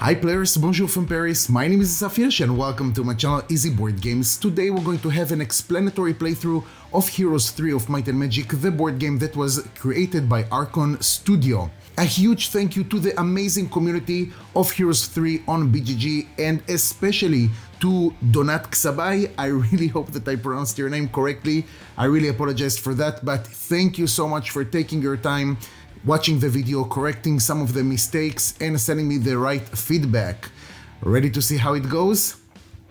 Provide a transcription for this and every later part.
Hi players, bonjour from Paris, my name is Safish and welcome to my channel Easy Board Games. Today we're going to have an explanatory playthrough of Heroes 3 of Might and Magic, the board game that was created by Archon Studio. A huge thank you to the amazing community of Heroes 3 on BGG and especially to Donat Xabai. I really hope that I pronounced your name correctly. I really apologize for that, but thank you so much for taking your time watching the video, correcting some of the mistakes and sending me the right feedback. Ready to see how it goes?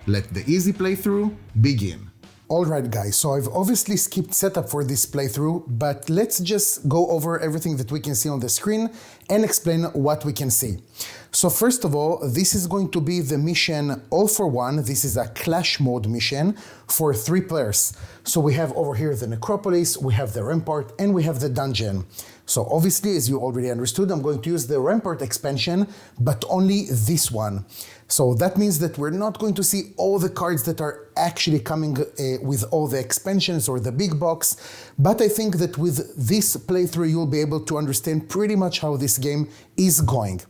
Let the easy playthrough begin. Alright guys, so I've obviously skipped setup for this playthrough, but let's just go over everything that we can see on the screen and explain what we can see. So first of all, this is going to be the mission All for One. This is a clash mode mission for 3 players. So we have over here the Necropolis, we have the Rampart, and we have the dungeon. So obviously, as you already understood, I'm going to use the Rampart expansion, but only this one. So that means that we're not going to see all the cards that are actually coming with all the expansions or the big box, but I think that with this playthrough, you'll be able to understand pretty much how this game is going.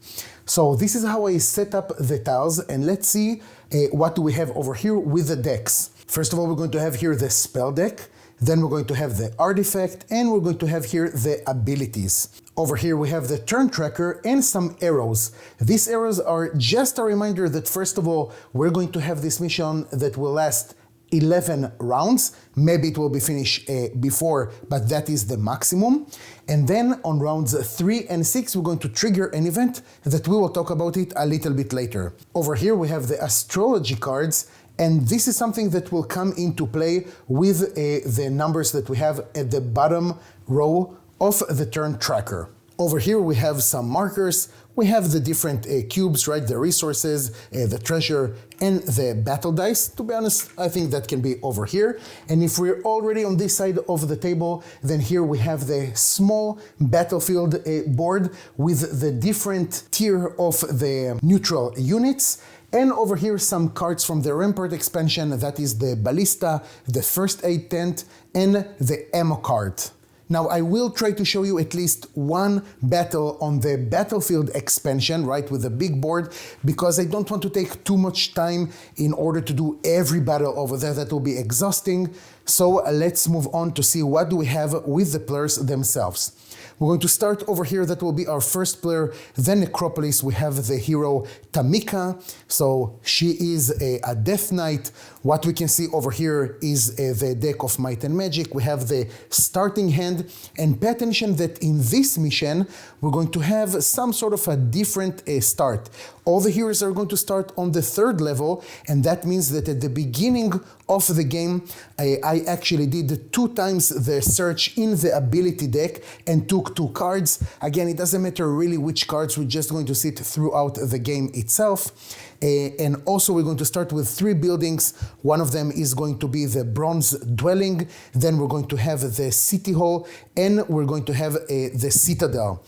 So this is how I set up the tiles, and let's see what do we have over here with the decks. First of all, we're going to have here the spell deck. Then we're going to have the artifact, and we're going to have here the abilities. Over here we have the turn tracker and some arrows. These arrows are just a reminder that first of all, we're going to have this mission that will last 11 rounds. Maybe it will be finished before, but that is the maximum. And then on rounds 3 and 6, we're going to trigger an event that we will talk about it a little bit later. Over here we have the Astrologie cards, and this is something that will come into play with the numbers that we have at the bottom row of the turn tracker. Over here we have some markers. We have the different cubes, right? The resources, the treasure, and the battle dice. To be honest, I think that can be over here. And if we're already on this side of the table, then here we have the small battlefield board with the different tier of the neutral units. And over here, some cards from the Rampart expansion, that is the Ballista, the First Aid Tent, and the Ammo card. Now, I will try to show you at least one battle on the Battlefield expansion, right, with the big board, because I don't want to take too much time in order to do every battle over there. That will be exhausting. So let's move on to see what do we have with the players themselves. We're going to start over here. That will be our first player, the Necropolis. We have the hero Tamika. So she is a Death Knight. What we can see over here is the deck of Might and Magic. We have the starting hand, and pay attention that in this mission, we're going to have some sort of a different start. All the heroes are going to start on the 3rd level, and that means that at the beginning of the game, I actually did 2 times the search in the ability deck and took 2 cards. Again, it doesn't matter really which cards, we're just going to see it throughout the game itself. And also we're going to start with 3 buildings. One of them is going to be the Bronze Dwelling, then we're going to have the City Hall, and we're going to have the Citadel.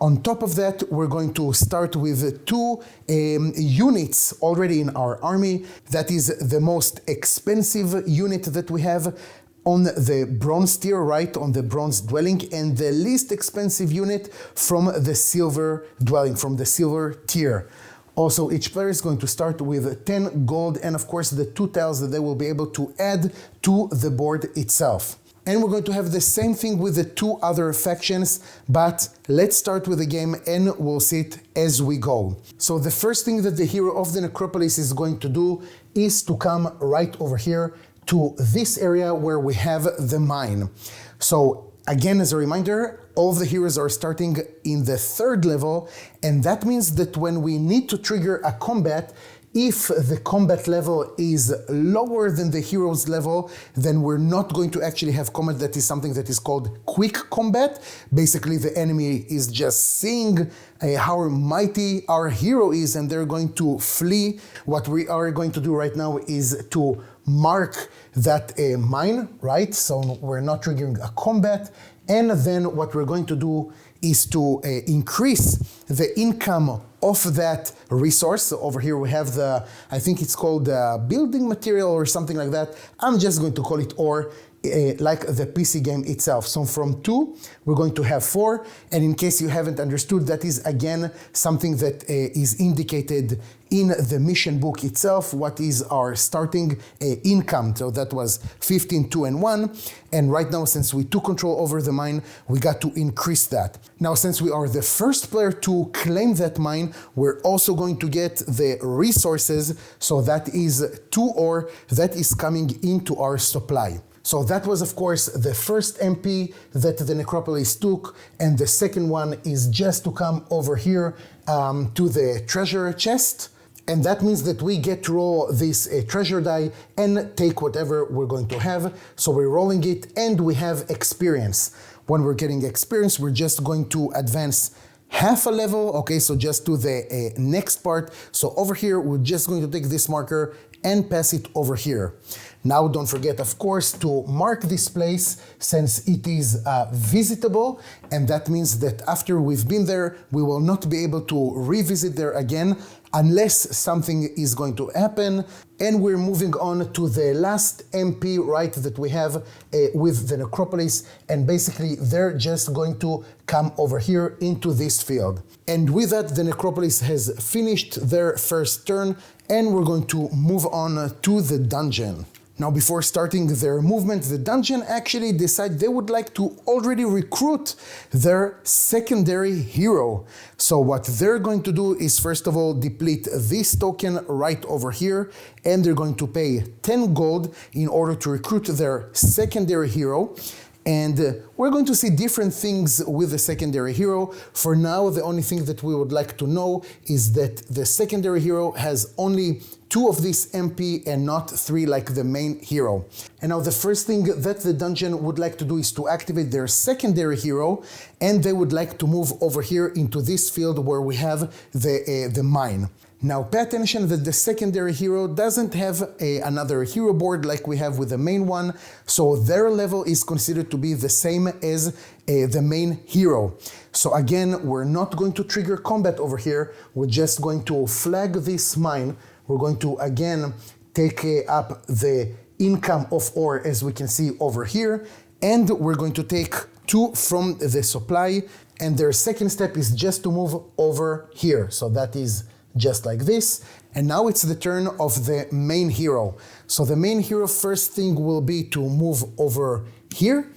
On top of that, we're going to start with 2 units already in our army. That is the most expensive unit that we have on the bronze tier, right, on the Bronze Dwelling, and the least expensive unit from the Silver Dwelling, from the Silver tier. Also, each player is going to start with 10 gold and of course the 2 tiles that they will be able to add to the board itself. And we're going to have the same thing with the 2 other factions, but let's start with the game and we'll see it as we go. So the first thing that the hero of the Necropolis is going to do is to come right over here to this area where we have the mine. So again, as a reminder, all of the heroes are starting in the 3rd level, and that means that when we need to trigger a combat, if the combat level is lower than the hero's level, then we're not going to actually have combat. That is something that is called quick combat. Basically, the enemy is just seeing how mighty our hero is, and they're going to flee. What we are going to do right now is to mark that mine, right? So we're not triggering a combat. And then what we're going to do is to increase the income of that resource. So over here we have the, I think it's called building material or something like that. I'm just going to call it ore. like the PC game itself. So from 2, we're going to have 4. And in case you haven't understood, that is again something that is indicated in the mission book itself, what is our starting income. So that was 15, 2, and 1. And right now, since we took control over the mine, we got to increase that. Now, since we are the first player to claim that mine, we're also going to get the resources. So that is 2 ore that is coming into our supply. So that was, of course, the first MP that the Necropolis took, and the second one is just to come over here to the treasure chest. And that means that we get to roll this treasure die and take whatever we're going to have. So we're rolling it and we have experience. When we're getting experience, we're just going to advance half a level. Okay, so just to the next part. So over here, we're just going to take this marker and pass it over here. Now, don't forget, of course, to mark this place since it is visitable, and that means that after we've been there, we will not be able to revisit there again unless something is going to happen. And we're moving on to the last MP, right, that we have with the Necropolis, and basically they're just going to come over here into this field. And with that, the Necropolis has finished their first turn, and we're going to move on to the dungeon. Now, before starting their movement, the dungeon actually decide they would like to already recruit their secondary hero. So what they're going to do is, first of all, deplete this token right over here, and they're going to pay 10 gold in order to recruit their secondary hero. And we're going to see different things with the secondary hero. For now, the only thing that we would like to know is that the secondary hero has only 2 of this MP and not 3 like the main hero. And now the first thing that the dungeon would like to do is to activate their secondary hero, and they would like to move over here into this field where we have the mine. Now pay attention that the secondary hero doesn't have another hero board like we have with the main one, so their level is considered to be the same as the main hero. So again, we're not going to trigger combat over here, we're just going to flag this mine. We're going to again take up the income of ore as we can see over here, and we're going to take 2 from the supply, and their second step is just to move over here. So that is just like this. And now it's the turn of the main hero. So the main hero first thing will be to move over here,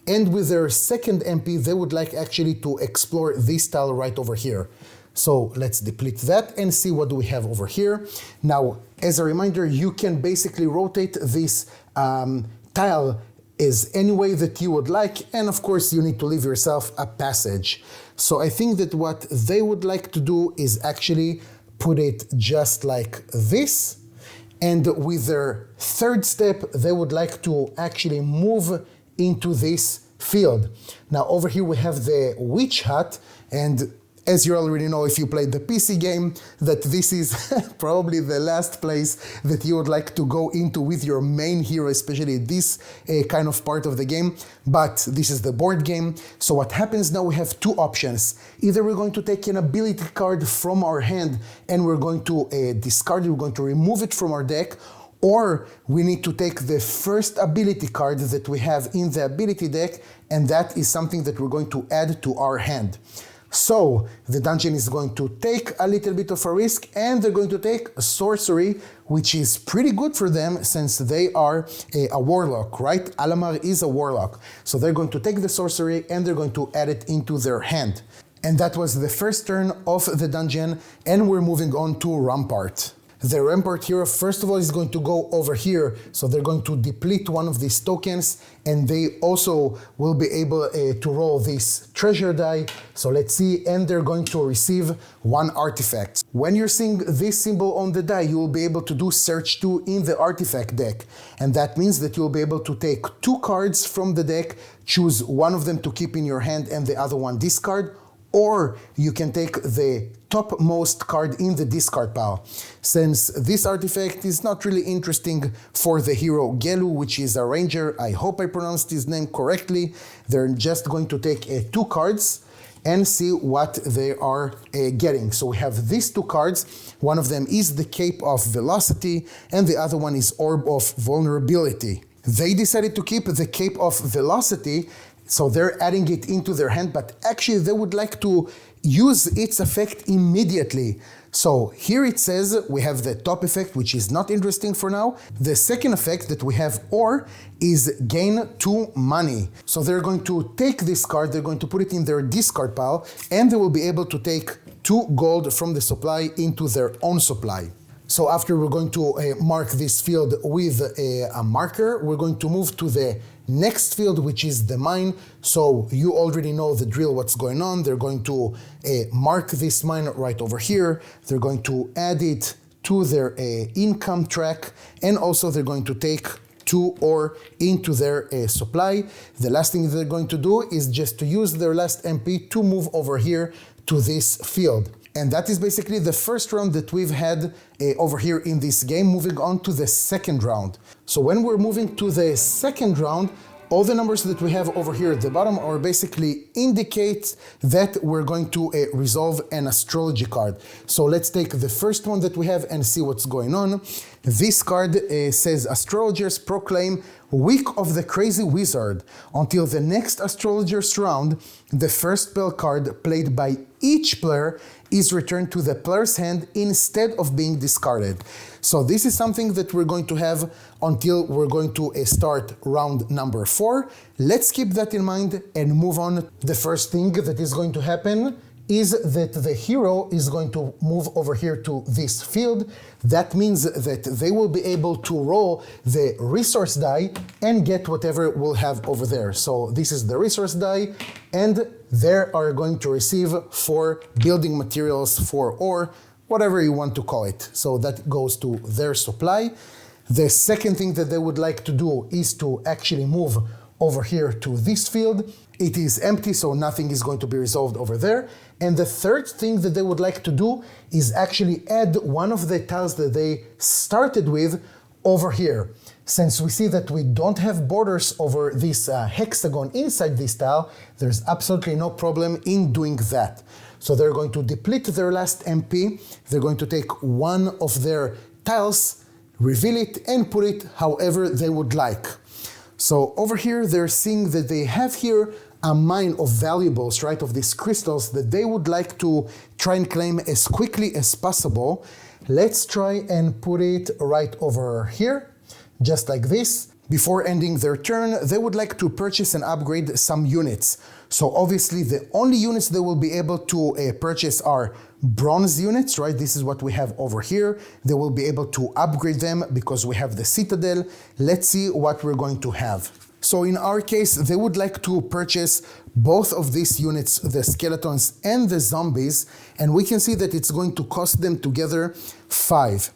and with their second MP they would like actually to explore this tile right over here. So let's deplete that and see what do we have over here. Now, as a reminder, you can basically rotate this tile as any way that you would like, and of course you need to leave yourself a passage. So I think that what they would like to do is actually put it just like this, and with their third step they would like to actually move into this field. Now over here we have the witch hut, and as you already know if you played the PC game, that this is probably the last place that you would like to go into with your main hero, especially this kind of part of the game. But this is the board game. So what happens now, we have 2 options. Either we're going to take an ability card from our hand and we're going to discard it, we're going to remove it from our deck, or we need to take the first ability card that we have in the ability deck, and that is something that we're going to add to our hand. So the dungeon is going to take a little bit of a risk, and they're going to take a sorcery, which is pretty good for them since they are a warlock, right? Alamar is a warlock. So they're going to take the sorcery and they're going to add it into their hand. And that was the first turn of the dungeon, and we're moving on to Rampart. The Rampart hero, first of all, is going to go over here. So they're going to deplete one of these tokens, and they also will be able to roll this treasure die. So let's see, and they're going to receive 1 artifact. When you're seeing this symbol on the die, you will be able to do search 2 in the artifact deck. And that means that you'll be able to take 2 cards from the deck, choose one of them to keep in your hand and the other one discard, or you can take the topmost card in the discard pile. Since this artifact is not really interesting for the hero Gelu, which is a ranger, I hope I pronounced his name correctly, they're just going to take 2 cards and see what they are getting. So we have these 2 cards. One of them is the Cape of Velocity, and the other one is Orb of Vulnerability. They decided to keep the Cape of Velocity, so they're adding it into their hand, but actually they would like to use its effect immediately. So here it says we have the top effect, which is not interesting for now. The second effect that we have, or, is gain 2 money. So they're going to take this card, they're going to put it in their discard pile, and they will be able to take 2 gold from the supply into their own supply. So after we're going to mark this field with a marker, we're going to move to the next field, which is the mine. So you already know the drill, what's going on. They're going to mark this mine right over here. They're going to add it to their income track, and also they're going to take 2 ore into their supply. The last thing they're going to do is just to use their last MP to move over here to this field. And that is basically the first round that we've had over here in this game. Moving on to the second round. So when we're moving to the second round, all the numbers that we have over here at the bottom are basically indicate that we're going to resolve an astrology card. So let's take the first one that we have and see what's going on. This card says astrologers proclaim Week of the Crazy Wizard. Until the next astrologer's round, the first spell card played by each player is returned to the player's hand instead of being discarded. So this is something that we're going to have until we're going to start round number 4. Let's keep that in mind and move on. The first thing that is going to happen is that the hero is going to move over here to this field. That means that they will be able to roll the resource die and get whatever we'll have over there. So this is the resource die, and they are going to receive 4 building materials, 4 ore, whatever you want to call it. So that goes to their supply. The second thing that they would like to do is to actually move over here to this field. It is empty, so nothing is going to be resolved over there. And the third thing that they would like to do is actually add one of the tiles that they started with over here. Since we see that we don't have borders over this hexagon inside this tile, there's absolutely no problem in doing that. So they're going to deplete their last MP, they're going to take one of their tiles, reveal it, and put it however they would like. So over here, they're seeing that they have here a mine of valuables, right, of these crystals that they would like to try and claim as quickly as possible. Let's try and put it right over here, just like this. Before ending their turn, they would like to purchase and upgrade some units. So obviously the only units they will be able to purchase are bronze units, right? This is what we have over here. They will be able to upgrade them because we have the citadel. Let's see what we're going to have. So in our case, they would like to purchase both of these units, the skeletons and the zombies, and we can see that it's going to cost them together 5.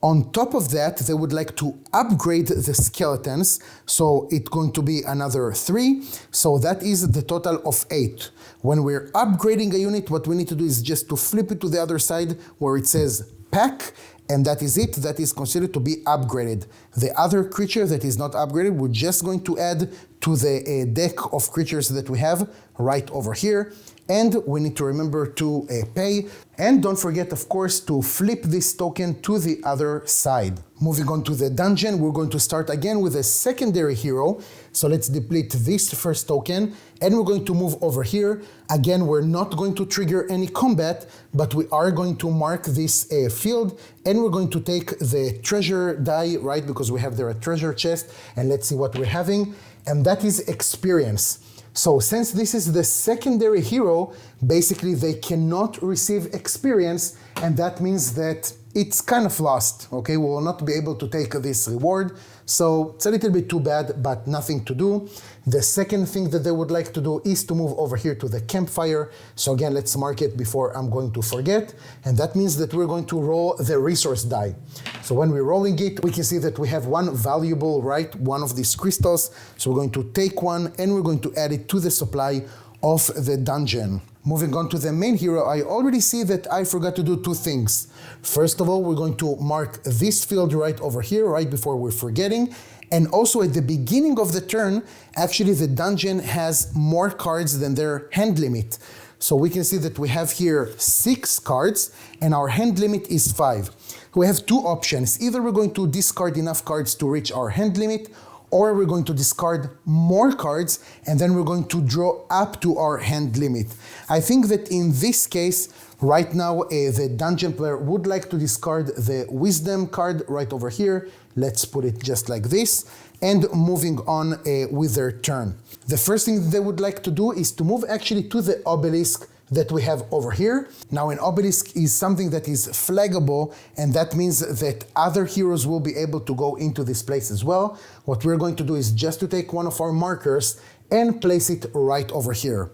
On top of that, they would like to upgrade the skeletons, so it's going to be another 3, so that is the total of 8. When we're upgrading a unit, what we need to do is just to flip it to the other side where it says pack, and that is it. That is considered to be upgraded. The other creature that is not upgraded, we're just going to add to the deck of creatures that we have right over here. And we need to remember to pay. And don't forget, of course, to flip this token to the other side. Moving on to the dungeon, we're going to start again with a secondary hero. So let's deplete this first token, and we're going to move over here. Again, we're not going to trigger any combat, but we are going to mark this field, and we're going to take the treasure die, right? Because we have there a treasure chest, and let's see what we're having. And that is experience. So since this is the secondary hero, basically they cannot receive experience, and that means that it's kind of lost, okay? We will not be able to take this reward, so it's a little bit too bad, but nothing to do. The second thing that they would like to do is to move over here to the campfire. So again, let's mark it before I'm going to forget, and that means that we're going to roll the resource die. So when we're rolling it, we can see that we have one valuable, right? One of these crystals. So we're going to take one, and we're going to add it to the supply of the dungeon. Moving on to the main hero, I already see that I forgot to do 2 things. First of all, we're going to mark this field right over here, right before we're forgetting. And also at the beginning of the turn, actually the dungeon has more cards than their hand limit. So we can see that we have here 6 cards, and our hand limit is 5. We have 2 options. Either we're going to discard enough cards to reach our hand limit, or we're going to discard more cards, and then we're going to draw up to our hand limit. I think that in this case, right now, the dungeon player would like to discard the wisdom card right over here. Let's put it just like this, and moving on with their turn. The first thing they would like to do is to move actually to the obelisk that we have over here. Now, an obelisk is something that is flaggable, and that means that other heroes will be able to go into this place as well. What we're going to do is just to take one of our markers and place it right over here.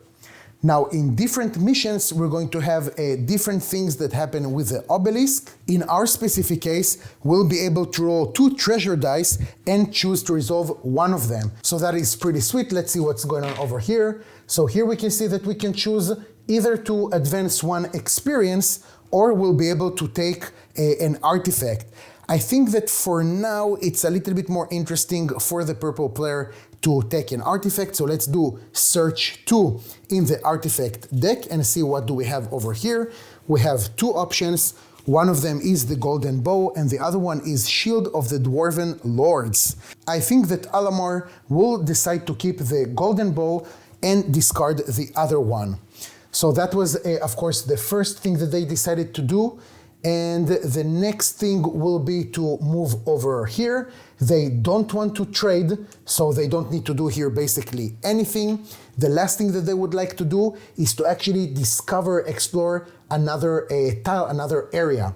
Now, in different missions, we're going to have different things that happen with the obelisk. In our specific case, we'll be able to roll 2 treasure dice and choose to resolve one of them. So that is pretty sweet. Let's see what's going on over here. So here we can see that we can choose either to advance 1 experience, or we'll be able to take an artifact. I think that for now, it's a little bit more interesting for the purple player to take an artifact. So let's do search 2 in the artifact deck and see what do we have over here. We have 2 options. One of them is the golden bow, and the other one is shield of the dwarven lords. I think that Alamar will decide to keep the golden bow and discard the other one. So that was, of course, the first thing that they decided to do. And the next thing will be to move over here. They don't want to trade, so they don't need to do here basically anything. The last thing that they would like to do is to actually discover, explore another tile, another area.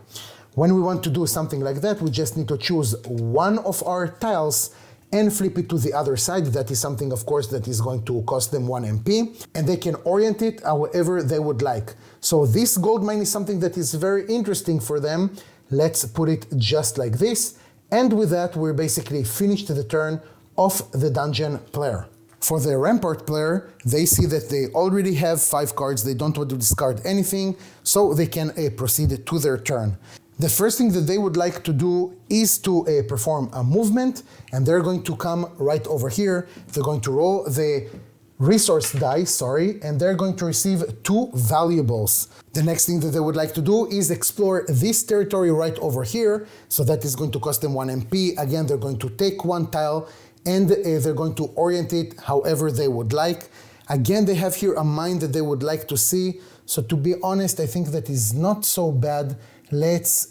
When we want to do something like that, we just need to choose one of our tiles and flip it to the other side. That is something, of course, that is going to cost them 1 MP, and they can orient it however they would like. So this gold mine is something that is very interesting for them. Let's put it just like this. And with that, we're basically finished the turn of the dungeon player. For the Rampart player, they see that they already have 5 cards. They don't want to discard anything, so they can proceed to their turn. The first thing that they would like to do is to perform a movement, and they're going to come right over here. They're going to roll the resource die, and they're going to receive 2 valuables. The next thing that they would like to do is explore this territory right over here, so that is going to cost them 1 MP. Again, they're going to take 1 tile, and they're going to orient it however they would like. Again, they have here a mine that they would like to see, so to be honest, I think that is not so bad. Let's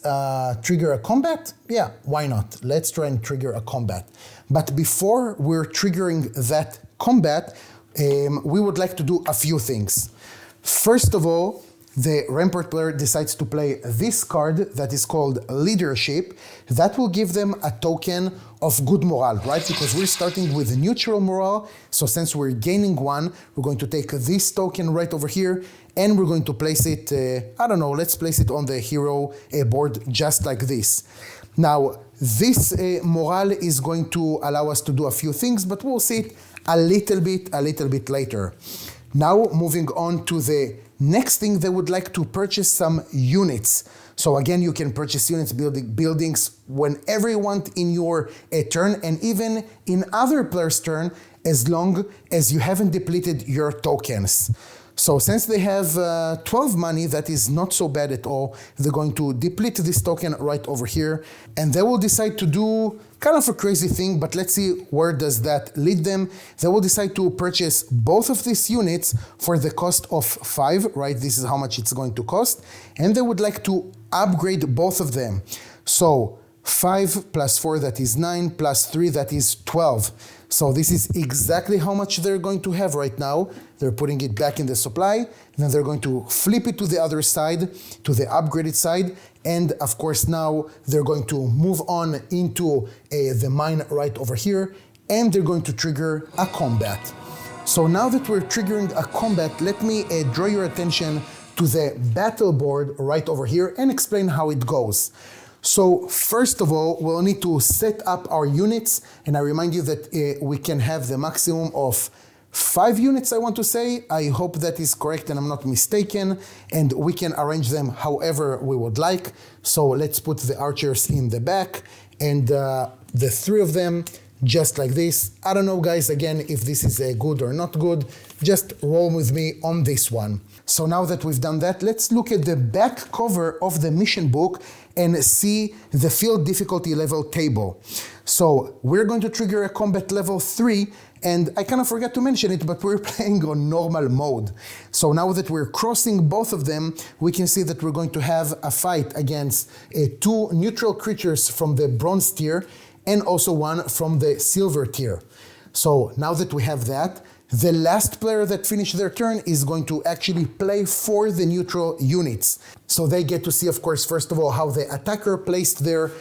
trigger a combat? Yeah, why not? Let's try and trigger a combat. But before we're triggering that combat, we would like to do a few things. First of all, the Rampart player decides to play this card that is called Leadership. That will give them a token of good morale, right? Because we're starting with neutral morale. So since we're gaining 1, we're going to take this token right over here, and we're going to place it, I don't know, let's place it on the hero board just like this. Now, this morale is going to allow us to do a few things, but we'll see it a little bit later. Now, moving on to the next thing, they would like to purchase some units. So again, you can purchase units, buildings whenever you want in your turn, and even in other players' turn, as long as you haven't depleted your tokens. So since they have 12 money, that is not so bad at all. They're going to deplete this token right over here, and they will decide to do kind of a crazy thing, but let's see where does that lead them. They will decide to purchase both of these units for the cost of 5, right? This is how much it's going to cost, and they would like to upgrade both of them. So 5 plus 4, that is 9, plus 3, that is 12. So this is exactly how much they're going to have right now. They're putting it back in the supply, and then they're going to flip it to the other side, to the upgraded side, and of course now they're going to move on into the mine right over here, and they're going to trigger a combat. So now that we're triggering a combat, let me draw your attention to the battle board right over here and explain how it goes. So first of all, we'll need to set up our units, and I remind you that we can have the maximum of 5 units, I want to say. I hope that is correct and I'm not mistaken, and we can arrange them however we would like. So let's put the archers in the back, and the 3 of them just like this. I don't know, guys, again, if this is good or not good. Just roll with me on this one. So now that we've done that, let's look at the back cover of the mission book and see the field difficulty level table. So we're going to trigger a combat level 3, and I kind of forgot to mention it, but we're playing on normal mode. So now that we're crossing both of them, we can see that we're going to have a fight against 2 neutral creatures from the bronze tier and also one from the silver tier. So now that we have that, the last player that finished their turn is going to actually play for the neutral units. So they get to see, of course, first of all, how the attacker placed their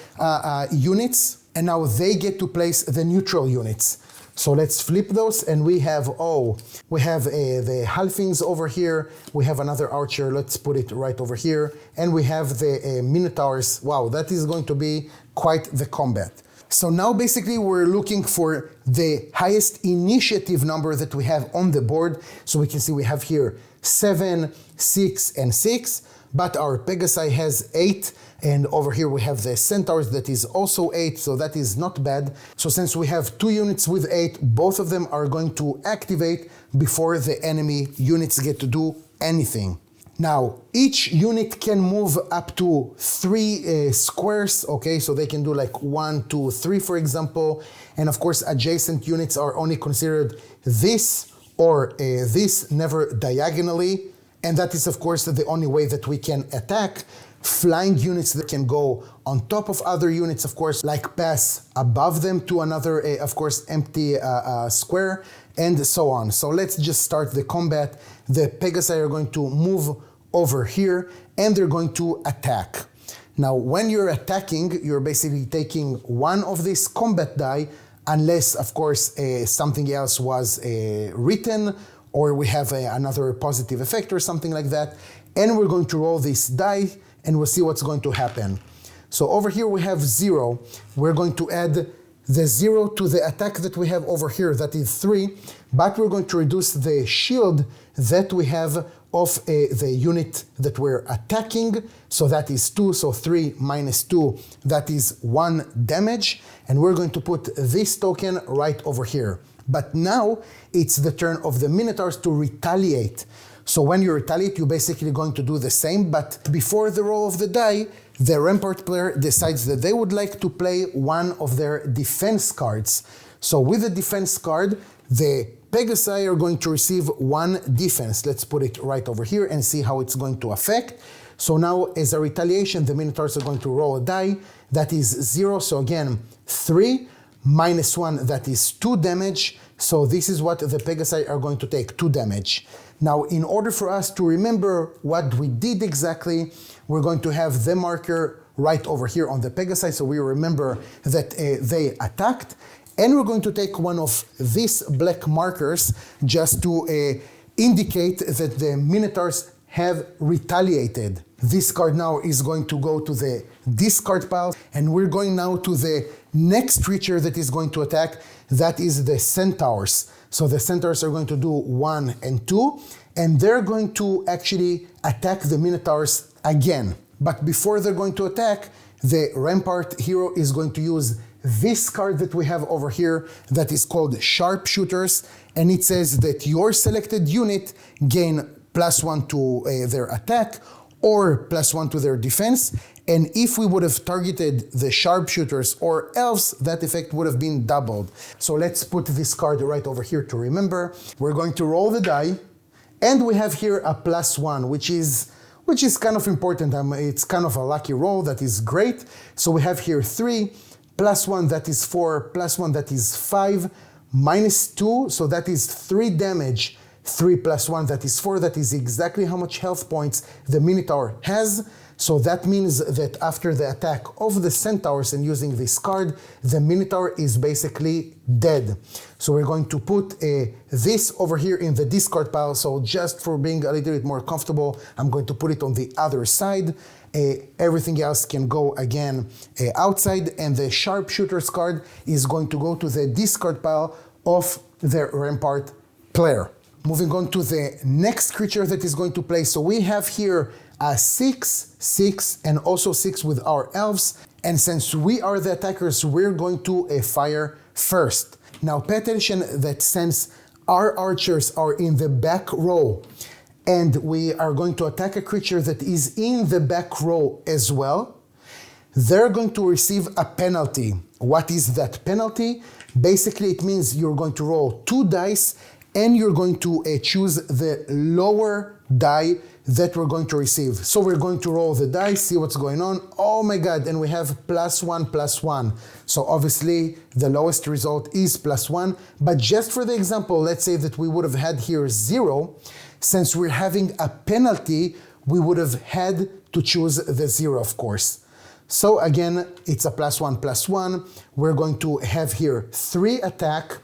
units, and now they get to place the neutral units. So let's flip those, and we have the halflings over here, we have another archer, let's put it right over here, and we have the minotaurs. Wow, that is going to be quite the combat. So now basically we're looking for the highest initiative number that we have on the board. So we can see we have here 7, 6, and 6, but our Pegasi has 8, and over here we have the centaurs that is also 8, so that is not bad. So since we have 2 units with 8, both of them are going to activate before the enemy units get to do anything. Now, each unit can move up to 3 squares, okay? So they can do like 1, 2, 3, for example. And of course, adjacent units are only considered this or this, never diagonally. And that is, of course, the only way that we can attack. Flying units that can go on top of other units, of course, like pass above them to another, of course, empty square, and so on. So let's just start the combat. The Pegasi are going to move over here, and they're going to attack. Now, when you're attacking, you're basically taking one of these combat die, unless, of course, something else was written, or we have another positive effect or something like that. And we're going to roll this die, and we'll see what's going to happen. So over here we have 0. We're going to add the 0 to the attack that we have over here, that is 3, but we're going to reduce the shield that we have of the unit that we're attacking. So that is 2, so 3 minus 2, that is 1 damage. And we're going to put this token right over here. But now it's the turn of the Minotaurs to retaliate. So when you retaliate, you're basically going to do the same, but before the roll of the die, the Rampart player decides that they would like to play one of their defense cards. So with the defense card, the Pegasi are going to receive 1 defense. Let's put it right over here and see how it's going to affect. So now, as a retaliation, the Minotaurs are going to roll a die. That is 0, so again, 3 minus 1, that is 2 damage. So this is what the Pegasi are going to take, 2 damage. Now, in order for us to remember what we did exactly, we're going to have the marker right over here on the Pegasi, so we remember that they attacked. And we're going to take one of these black markers just to indicate that the Minotaurs have retaliated. This card now is going to go to the discard pile, and we're going now to the next creature that is going to attack. That is the centaurs. So the centaurs are going to do 1 and 2, and they're going to actually attack the Minotaurs again. But before they're going to attack, the Rampart hero is going to use this card that we have over here that is called Sharpshooters, and it says that your selected unit gain +1 to their attack or +1 to their defense. And if we would have targeted the sharpshooters or elves, that effect would have been doubled. So let's put this card right over here to remember. We're going to roll the die, and we have here a +1, which is kind of important. It's kind of a lucky roll, that is great. So we have here 3, +1, that is 4, +1, that is 5, -2, so that is 3 damage. 3 + 1, that is 4, that is exactly how much health points the Minotaur has. So that means that after the attack of the centaurs and using this card, the Minotaur is basically dead. So we're going to put this over here in the discard pile. So just for being a little bit more comfortable, I'm going to put it on the other side. Everything else can go again outside, and the sharpshooters card is going to go to the discard pile of the Rampart player. Moving on to the next creature that is going to play. So we have here a 6, 6, and also 6 with our elves. And since we are the attackers, we're going to fire first. Now pay attention that since our archers are in the back row and we are going to attack a creature that is in the back row as well, they're going to receive a penalty. What is that penalty? Basically, it means you're going to roll 2 dice and you're going to choose the lower die that we're going to receive. So we're going to roll the dice, see what's going on. Oh my God, and we have +1/+1. So obviously the lowest result is +1, but just for the example, let's say that we would have had here 0. Since we're having a penalty, we would have had to choose the 0, of course. So again, it's a +1/+1. We're going to have here 3 attack,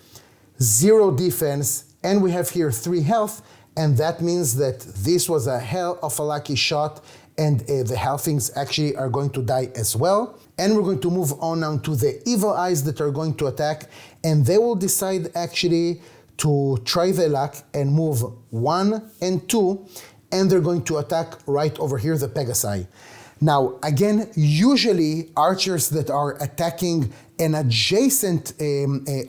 0 defense, and we have here 3 health. And that means that this was a hell of a lucky shot, and the halflings actually are going to die as well. And we're going to move on now to the evil eyes that are going to attack, and they will decide actually to try their luck and move 1 and 2, and they're going to attack right over here, the Pegasi. Now, again, usually archers that are attacking an adjacent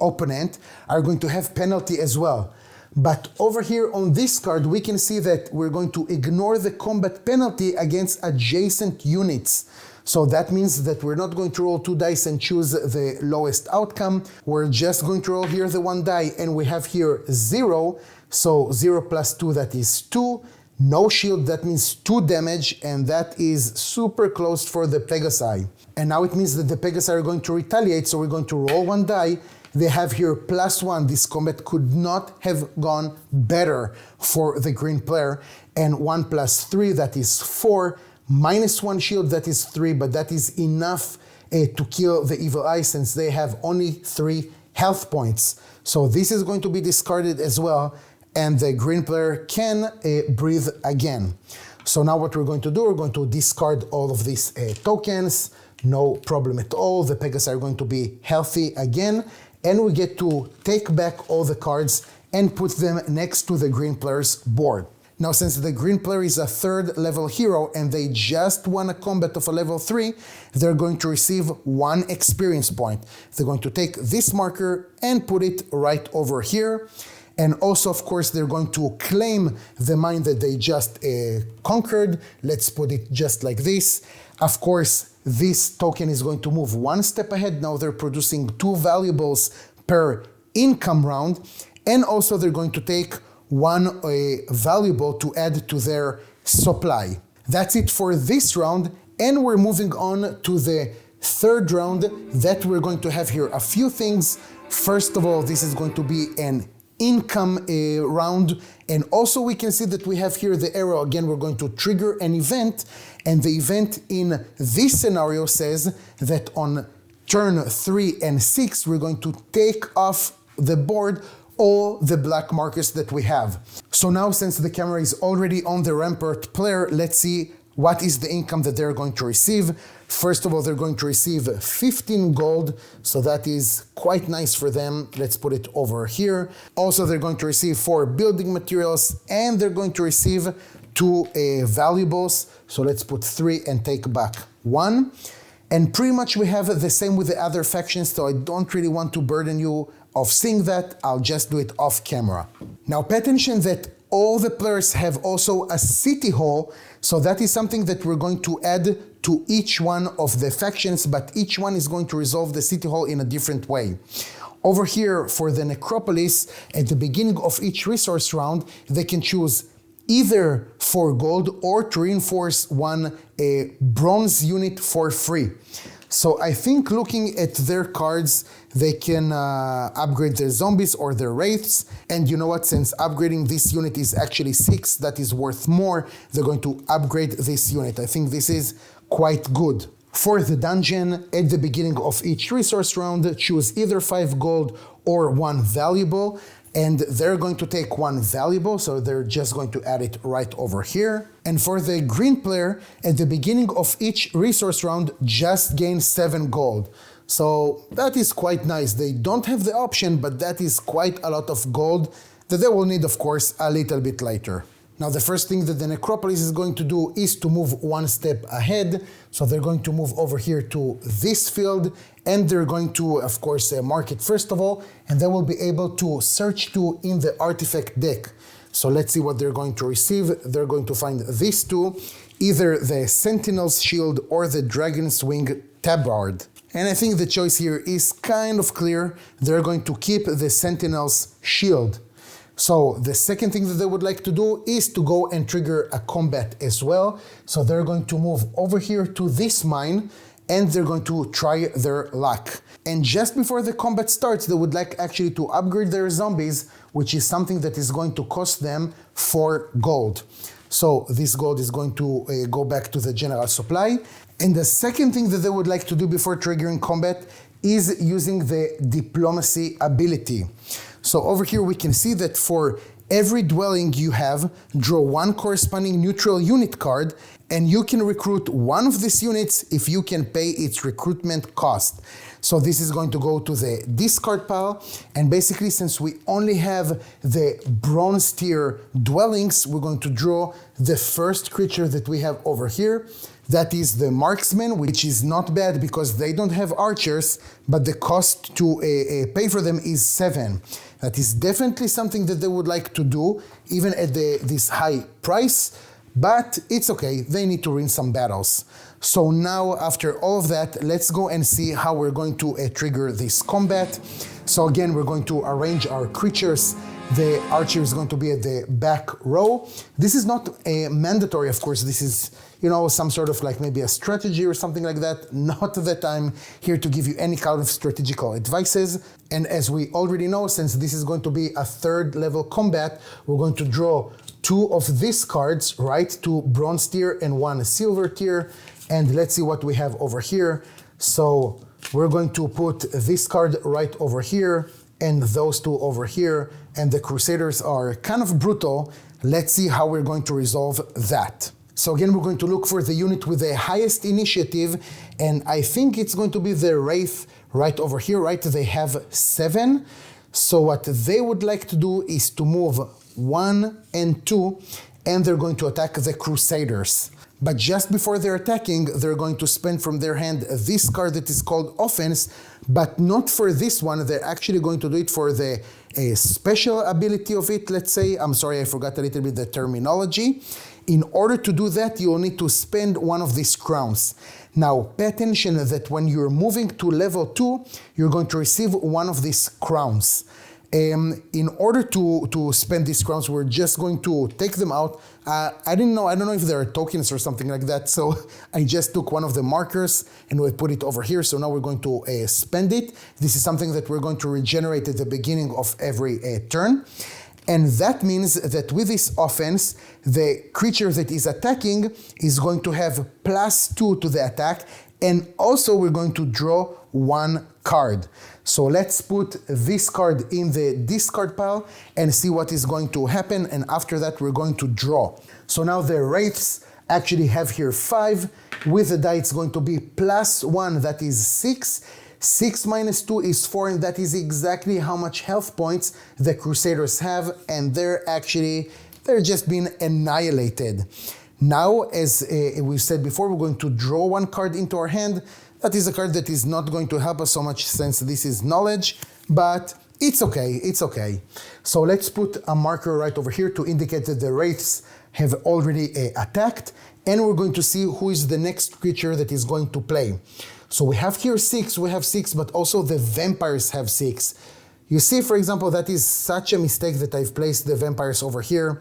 opponent are going to have penalty as well. But over here on this card, we can see that we're going to ignore the combat penalty against adjacent units. So that means that we're not going to roll 2 dice and choose the lowest outcome. We're just going to roll here the 1 die, and we have here 0. So 0 + 2, that is 2. No shield, that means 2 damage, and that is super close for the Pegasi. And now it means that the Pegasi are going to retaliate, so we're going to roll 1 die. They have here +1. This combat could not have gone better for the green player. And 1 + 3, that is 4. -1 shield, that is 3, but that is enough to kill the evil eye since they have only 3 health points. So this is going to be discarded as well, and the green player can breathe again. So now what we're going to do, we're going to discard all of these tokens. No problem at all. The Pegasi are going to be healthy again, and we get to take back all the cards and put them next to the green player's board. Now, since the green player is a 3rd level hero and they just won a combat of a level 3, they're going to receive 1 experience point. They're going to take this marker and put it right over here. And also, of course, they're going to claim the mine that they just conquered. Let's put it just like this. Of course, this token is going to move 1 step ahead. Now they're producing 2 valuables per income round. And also they're going to take 1 valuable to add to their supply. That's it for this round, and we're moving on to the 3rd round that we're going to have here a few things. First of all, this is going to be an income round, and also we can see that we have here the arrow. Again, we're going to trigger an event, and the event in this scenario says that on turn 3 and 6, we're going to take off the board all the black markers that we have. So now, since the camera is already on the Rampart player, let's see what is the income that they're going to receive. First of all, they're going to receive 15 gold, so that is quite nice for them. Let's put it over here. Also, they're going to receive 4 building materials, and they're going to receive 2 valuables. So let's put 3 and take back 1. And pretty much we have the same with the other factions, so I don't really want to burden you of seeing that. I'll just do it off camera. Now pay attention that all the players have also a city hall, so that is something that we're going to add to each one of the factions, but each one is going to resolve the city hall in a different way. Over here for the Necropolis, at the beginning of each resource round, they can choose either 4 gold or to reinforce 1 bronze unit for free. So I think looking at their cards, they can upgrade their zombies or their wraiths. And you know what, since upgrading this unit is actually 6, that is worth more, they're going to upgrade this unit. I think this is quite good. For the dungeon, at the beginning of each resource round, choose either 5 gold or 1 valuable. And they're going to take 1 valuable, so they're just going to add it right over here. And for the green player, at the beginning of each resource round, just gain 7 gold. So that is quite nice. They don't have the option, but that is quite a lot of gold that they will need, of course, a little bit later. Now the first thing that the Necropolis is going to do is to move one step ahead. So they're going to move over here to this field, and they're going to, of course, mark it first of all, and they will be able to search to in the artifact deck. So let's see what they're going to receive. They're going to find these two, either the Sentinel's Shield or the Dragon's Wing Tabard. And I think the choice here is kind of clear. They're going to keep the Sentinel's Shield. So the second thing that they would like to do is to go and trigger a combat as well. So they're going to move over here to this mine, and they're going to try their luck. And just before the combat starts, they would like actually to upgrade their zombies, which is something that is going to cost them 4 gold. So this gold is going to go back to the general supply. And the second thing that they would like to do before triggering combat is using the diplomacy ability. So over here we can see that for every dwelling you have, draw one corresponding neutral unit card, and you can recruit one of these units if you can pay its recruitment cost. So this is going to go to the discard pile, and basically since we only have the bronze tier dwellings, we're going to draw the first creature that we have over here. That is the marksman, which is not bad because they don't have archers, but the cost to pay for them is 7. That is definitely something that they would like to do, even at this high price, but it's okay, they need to win some battles. So now, after all of that, let's go and see how we're going to trigger this combat. So again, we're going to arrange our creatures. The archer is going to be at the back row. This is not mandatory, of course. This is, some sort of like maybe a strategy or something like that. Not that I'm here to give you any kind of strategical advices. And as we already know, since this is going to be a 3rd level combat, we're going to draw 2 of these cards, right? 2 bronze tier and 1 silver tier. And let's see what we have over here. So we're going to put this card right over here and those 2 over here. And the Crusaders are kind of brutal. Let's see how we're going to resolve that. So again, we're going to look for the unit with the highest initiative, and I think it's going to be the Wraith right over here, right? They have 7. So what they would like to do is to move 1 and 2, and they're going to attack the Crusaders. But just before they're attacking, they're going to spend from their hand this card that is called Offense, but not for this one. They're actually going to do it for the special ability of it, let's say. I'm sorry, I forgot a little bit the terminology. In order to do that, you'll need to spend one of these crowns. Now, pay attention that when you're moving to level 2, you're going to receive one of these crowns. In order to spend these crowns, we're just going to take them out. I don't know if there are tokens or something like that, so I just took one of the markers and we put it over here. So now we're going to spend it. This is something that we're going to regenerate at the beginning of every turn. And that means that with this offense, the creature that is attacking is going to have +2 to the attack, and also we're going to draw 1 card. So let's put this card in the discard pile and see what is going to happen, and after that we're going to draw. So now the Wraiths actually have here 5. With the die it's going to be +1, that is 6. 6 minus 2 is 4, and that is exactly how much health points the Crusaders have, and they're just being annihilated. Now, as we've said before, we're going to draw 1 card into our hand. That is a card that is not going to help us so much since this is knowledge, but it's okay, it's okay. So let's put a marker right over here to indicate that the Wraiths have already attacked, and we're going to see who is the next creature that is going to play. So we have here 6, but also the vampires have 6. You see, for example, that is such a mistake that I've placed the vampires over here,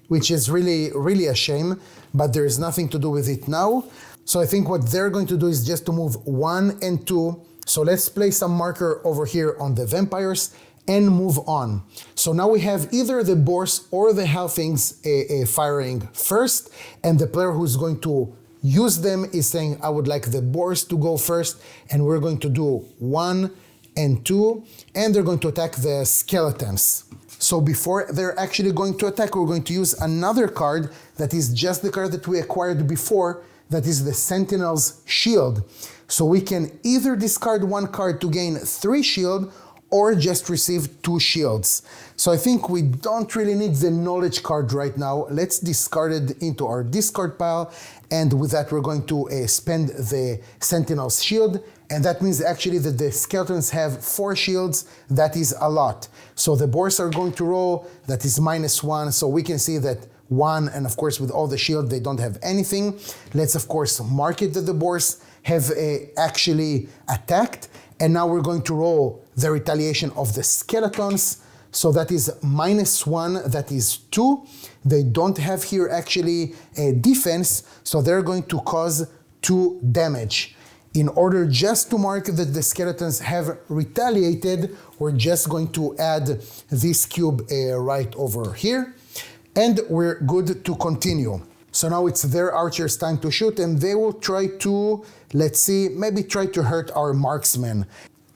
which is really, really a shame, but there is nothing to do with it now. So I think what they're going to do is just to move 1 and 2. So let's place a marker over here on the vampires and move on. So now we have either the boars or the halflings firing first, and the player who's going to use them is saying, I would like the boars to go first, and we're going to do 1 and 2, and they're going to attack the skeletons. So before they're actually going to attack, we're going to use another card that is just the card that we acquired before, that is the Sentinel's Shield. So we can either discard 1 card to gain 3 shield, or just receive 2 shields. So I think we don't really need the knowledge card right now. Let's discard it into our discard pile, and with that we're going to spend the Sentinel's shield, and that means actually that the skeletons have 4 shields. That is a lot. So the boars are going to roll, that is -1, so we can see that 1, and of course with all the shield they don't have anything. Let's of course mark it that the boars have actually attacked, and now we're going to roll the retaliation of the skeletons. So that is -1, that is 2. They don't have here actually a defense, so they're going to cause 2 damage. In order just to mark that the skeletons have retaliated, we're just going to add this cube right over here, and we're good to continue. So now it's their archers' time to shoot, and they will try to, let's see, maybe try to hurt our marksmen.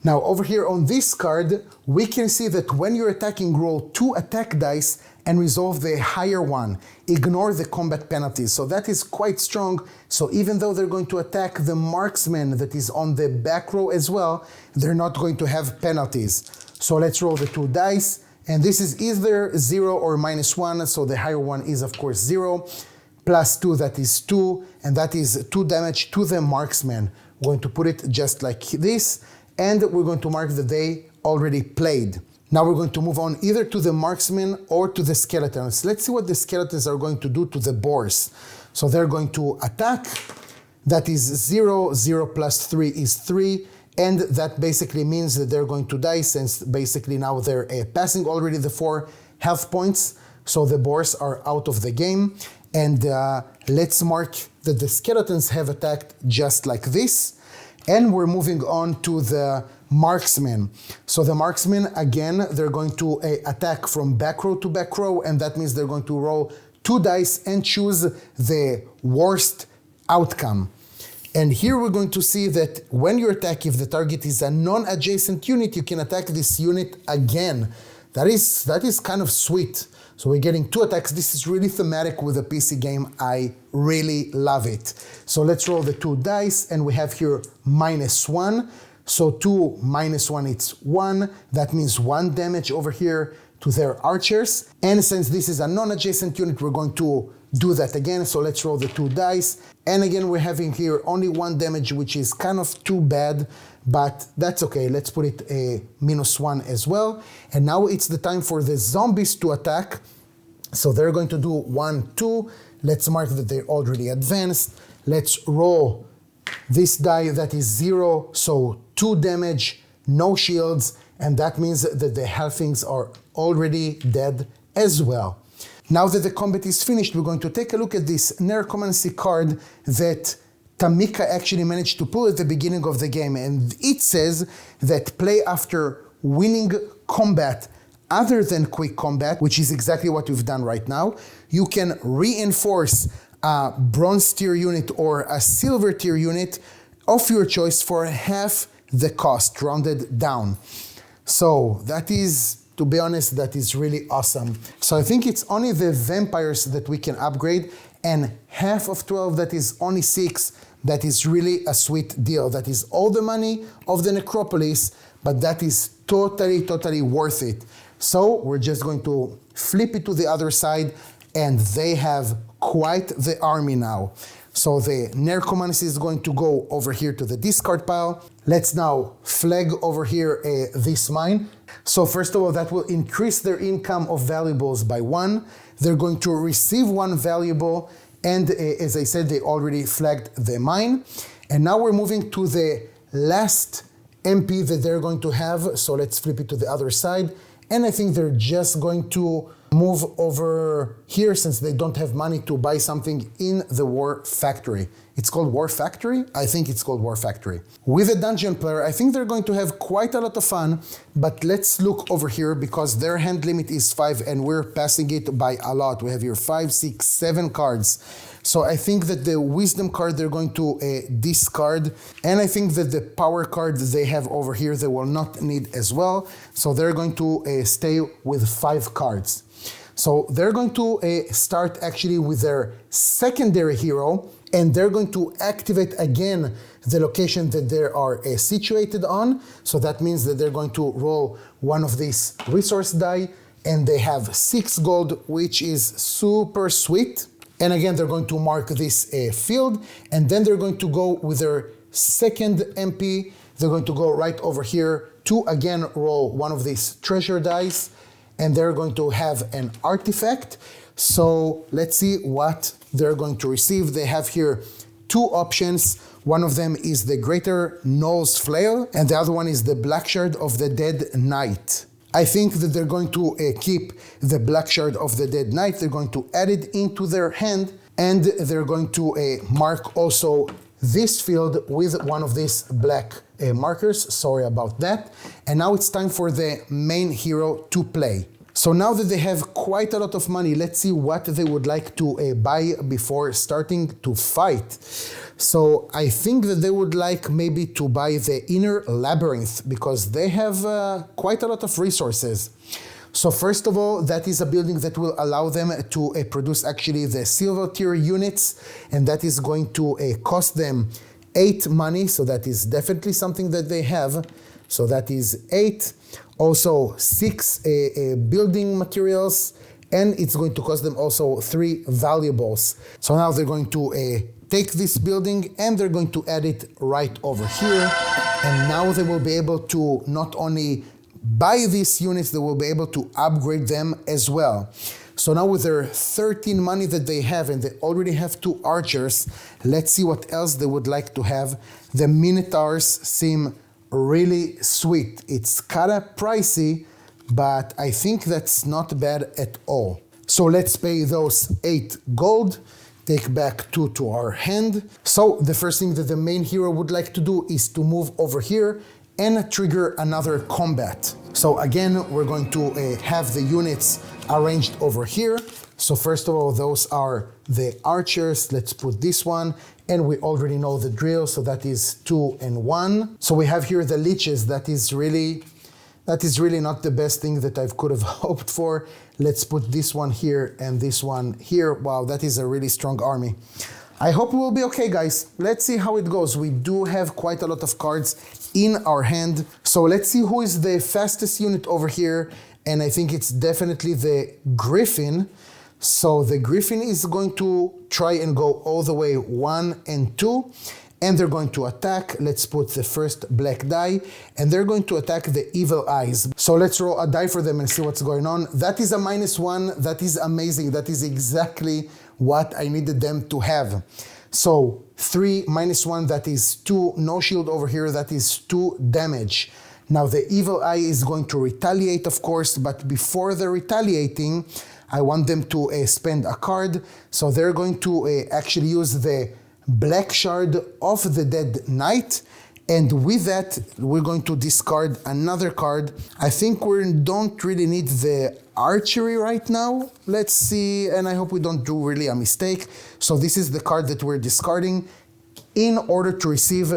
Now over here on this card, we can see that when you're attacking, roll 2 attack dice and resolve the higher one. Ignore the combat penalties. So that is quite strong. So even though they're going to attack the marksman that is on the back row as well, they're not going to have penalties. So let's roll the 2 dice. And this is either 0 or -1. So the higher one is of course 0. +2, that is 2. And that is 2 damage to the marksman. We're going to put it just like this. And we're going to mark that they already played. Now we're going to move on either to the marksmen or to the skeletons. Let's see what the skeletons are going to do to the boars. So they're going to attack. That is 0, 0 + 3 is 3. And that basically means that they're going to die, since basically now they're passing already the 4 health points. So the boars are out of the game. And let's mark that the skeletons have attacked just like this. And we're moving on to the marksmen. So the marksmen, again, they're going to attack from back row to back row, and that means they're going to roll 2 dice and choose the worst outcome. And here we're going to see that when you attack, if the target is a non-adjacent unit, you can attack this unit again. That is kind of sweet. So we're getting 2 attacks. This is really thematic with a PC game. I really love it. So let's roll the 2 dice, and we have here -1. So 2 -1, it's 1. That means 1 damage over here to their archers. And since this is a non-adjacent unit, we're going to do that again. So let's roll the 2 dice. And again, we're having here only 1 damage, which is kind of too bad, but that's okay. Let's put it a -1 as well. And now it's the time for the zombies to attack. So they're going to do 1, 2. Let's mark that they're already advanced. Let's roll this die, that is 0. So 2 damage, no shields. And that means that the halflings are already dead as well. Now that the combat is finished, we're going to take a look at this Necromancy card that Tamika actually managed to pull at the beginning of the game. And it says that play after winning combat other than quick combat, which is exactly what we've done right now. You can reinforce a bronze tier unit or a silver tier unit of your choice for half the cost, rounded down. So that is, to be honest, that is really awesome. So I think it's only the vampires that we can upgrade, and half of 12, that is only 6. That is really a sweet deal. That is all the money of the Necropolis, but that is totally worth it. So we're just going to flip it to the other side, and they have quite the army now. So the Necromancy is going to go over here to the discard pile. Let's now flag over here this mine. So first of all, that will increase their income of valuables by 1. They're going to receive 1 valuable, and as I said, they already flagged the mine. And now we're moving to the last MP that they're going to have. So let's flip it to the other side. And I think they're just going to move over here, since they don't have money to buy something in the War Factory. It's called War Factory? I think it's called War Factory. With a dungeon player, I think they're going to have quite a lot of fun, but let's look over here, because their hand limit is 5 and we're passing it by a lot. We have here 5, 6, 7 cards. So I think that the wisdom card they're going to discard, and I think that the power card they have over here they will not need as well. So they're going to stay with 5 cards. So they're going to start actually with their secondary hero, and they're going to activate again the location that they are situated on. So that means that they're going to roll one of these resource die, and they have 6 gold, which is super sweet. And again, they're going to mark this field, and then they're going to go with their second MP. They're going to go right over here to again roll one of these treasure dice, and they're going to have an artifact. So let's see what they're going to receive. They have here 2 options. One of them is the Greater Gnoll's Flail, and the other one is the Black Shard of the Dead Knight. I think that they're going to keep the Black Shard of the Dead Knight. They're going to add it into their hand, and they're going to mark also this field with one of these black markers. Sorry about that. And now it's time for the main hero to play. So now that they have quite a lot of money, let's see what they would like to buy before starting to fight. So I think that they would like maybe to buy the Inner Labyrinth, because they have quite a lot of resources. So first of all, that is a building that will allow them to produce actually the silver tier units, and that is going to cost them 8 money. So that is definitely something that they have. So that is 8. Also 6 building materials, and it's going to cost them also 3 valuables. So now they're going to take this building, and they're going to add it right over here. And now they will be able to not only buy these units, they will be able to upgrade them as well. So now with their 13 money that they have, and they already have 2 archers, let's see what else they would like to have. The Minotaurs seem really sweet. It's kinda pricey, but I think that's not bad at all. So let's pay those 8 gold, take back 2 to our hand. So the first thing that the main hero would like to do is to move over here and trigger another combat. So again, we're going to have the units arranged over here. So first of all, those are the archers. Let's put this one, and we already know the drill, so that is 2 and 1. So we have here the leeches. That is really not the best thing that I could have hoped for. Let's put this one here and this one here. Wow, that is a really strong army. I hope we will be okay, guys. Let's see how it goes. We do have quite a lot of cards in our hand. So let's see who is the fastest unit over here. And I think it's definitely the Griffin. So the Griffin is going to try and go all the way 1 and 2. And they're going to attack. Let's put the first black die, and they're going to attack the Evil Eyes. So let's roll a die for them and see what's going on. That is a -1. That is amazing. That is exactly what I needed them to have. So 3 -1, that is 2. No shield over here, that is 2 damage. Now the Evil Eye is going to retaliate, of course, but before they're retaliating, I want them to spend a card. So they're going to actually use the Black Shard of the Dead Knight, and with that we're going to discard another card. I think we don't really need the archery right now. Let's see, and I hope we don't do really a mistake. So this is the card that we're discarding in order to receive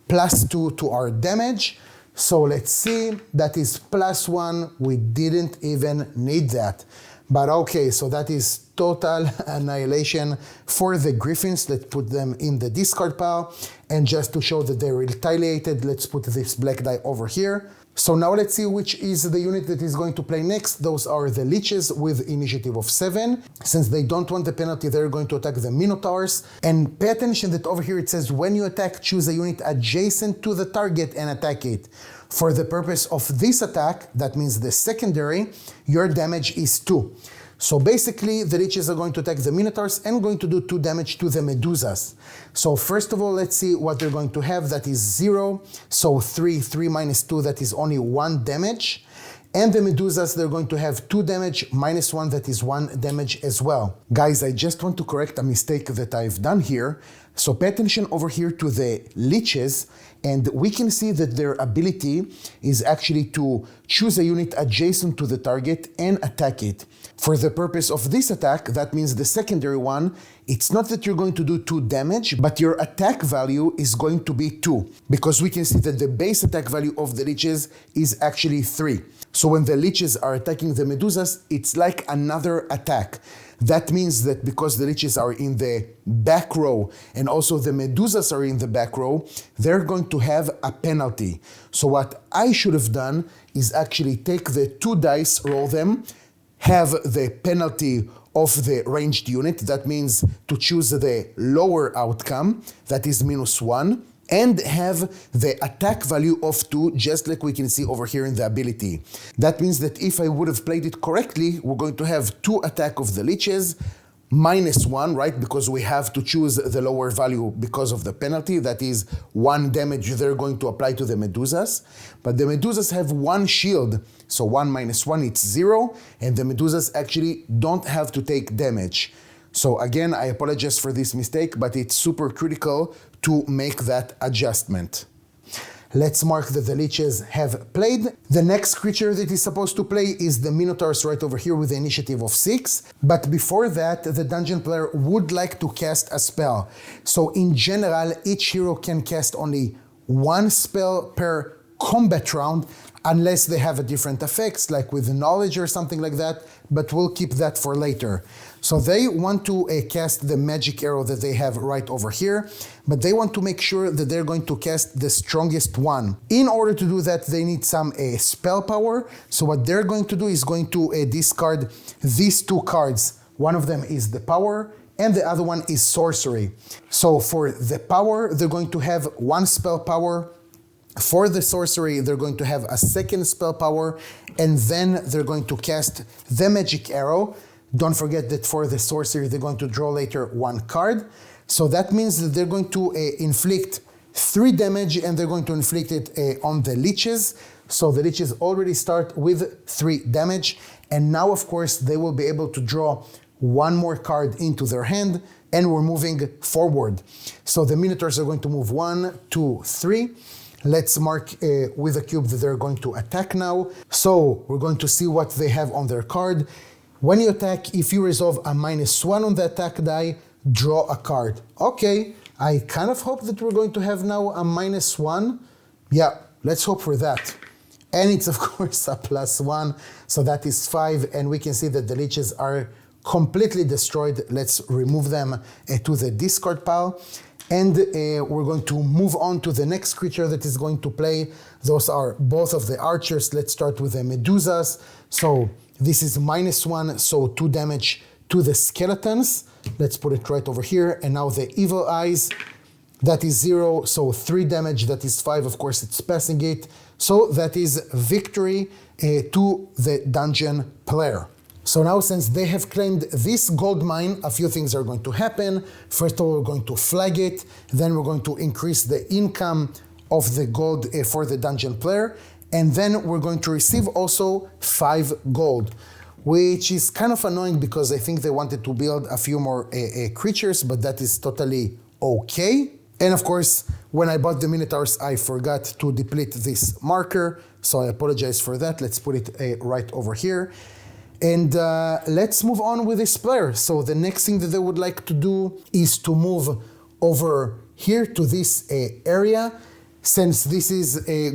+2 to our damage. So let's see, that is +1. We didn't even need that. But okay, so that is total annihilation for the Griffins. Let's put them in the discard pile. And just to show that they retaliated, let's put this black die over here. So now let's see which is the unit that is going to play next. Those are the Leeches with initiative of 7. Since they don't want the penalty, they're going to attack the Minotaurs. And pay attention that over here it says, when you attack, choose a unit adjacent to the target and attack it. For the purpose of this attack, that means the secondary, your damage is 2. So basically, the Leeches are going to attack the Minotaurs and going to do 2 damage to the Medusas. So first of all, let's see what they're going to have. That is 0. So 3 -2, that is only 1 damage. And the Medusas, they're going to have 2 damage, -1, that is 1 damage as well. Guys, I just want to correct a mistake that I've done here. So pay attention over here to the leeches, and we can see that their ability is actually to choose a unit adjacent to the target and attack it. For the purpose of this attack, that means the secondary one, it's not that you're going to do 2 damage, but your attack value is going to be 2, because we can see that the base attack value of the leeches is actually 3. So when the leeches are attacking the medusas, it's like another attack. That means that because the leeches are in the back row and also the medusas are in the back row, they're going to have a penalty. So what I should have done is actually take the 2 dice, roll them, have the penalty of the ranged unit. That means to choose the lower outcome, that is -1, and have the attack value of 2, just like we can see over here in the ability. That means that if I would have played it correctly, we're going to have 2 attack of the leeches, -1, right? Because we have to choose the lower value because of the penalty. That is 1 damage they're going to apply to the medusas. But the medusas have 1 shield. So 1 - 1, it's 0. And the medusas actually don't have to take damage. So again, I apologize for this mistake, but it's super critical to make that adjustment. Let's mark that the leeches have played. The next creature that is supposed to play is the Minotaurs right over here with the initiative of 6. But before that, the dungeon player would like to cast a spell. So in general, each hero can cast only 1 spell per combat round, unless they have a different effects, like with knowledge or something like that, but we'll keep that for later. So they want to cast the magic arrow that they have right over here, but they want to make sure that they're going to cast the strongest one. In order to do that, they need some spell power. So what they're going to do is going to discard these 2 cards. One of them is the power, and the other one is sorcery. So for the power, they're going to have 1 spell power. For the sorcery, they're going to have a 2nd spell power, and then they're going to cast the magic arrow. Don't forget that for the sorcery, they're going to draw later 1 card. So that means that they're going to inflict 3 damage, and they're going to inflict it on the leeches. So the leeches already start with 3 damage. And now, of course, they will be able to draw 1 more card into their hand, and we're moving forward. So the Minotaurs are going to move 1, 2, 3. Let's mark with a cube that they're going to attack now. So we're going to see what they have on their card. When you attack, if you resolve a -1 on the attack die, draw a card. Okay, I kind of hope that we're going to have now a -1. Yeah, let's hope for that. And it's of course a +1, so that is 5, and we can see that the leeches are completely destroyed. Let's remove them to the discard pile. And we're going to move on to the next creature that is going to play. Those are both of the archers. Let's start with the medusas. So this is -1, so 2 damage to the skeletons. Let's put it right over here. And now the evil eyes, that is 0, so 3 damage, that is 5. Of course, it's passing it. So that is victory to the dungeon player. So now, since they have claimed this gold mine, a few things are going to happen. First of all, we're going to flag it. Then we're going to increase the income of the gold for the dungeon player. And then we're going to receive also 5 gold, which is kind of annoying because I think they wanted to build a few more creatures, but that is totally okay. And of course, when I bought the Minotaurs, I forgot to deplete this marker. So I apologize for that. Let's put it right over here. And let's move on with this player. So the next thing that they would like to do is to move over here to this area. Since this is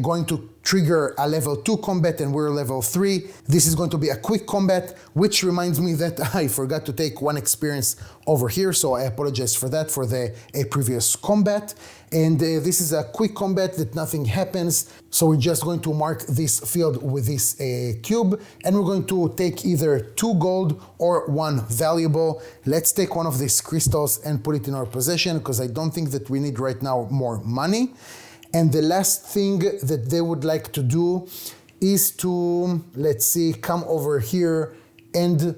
going to trigger a level 2 combat and we're level 3, this is going to be a quick combat, which reminds me that I forgot to take 1 experience over here, so I apologize for that for the previous combat. And this is a quick combat that nothing happens, so we're just going to mark this field with this cube, and we're going to take either 2 gold or 1 valuable. Let's take one of these crystals and put it in our possession, because I don't think that we need right now more money. And the last thing that they would like to do is to, let's see, come over here and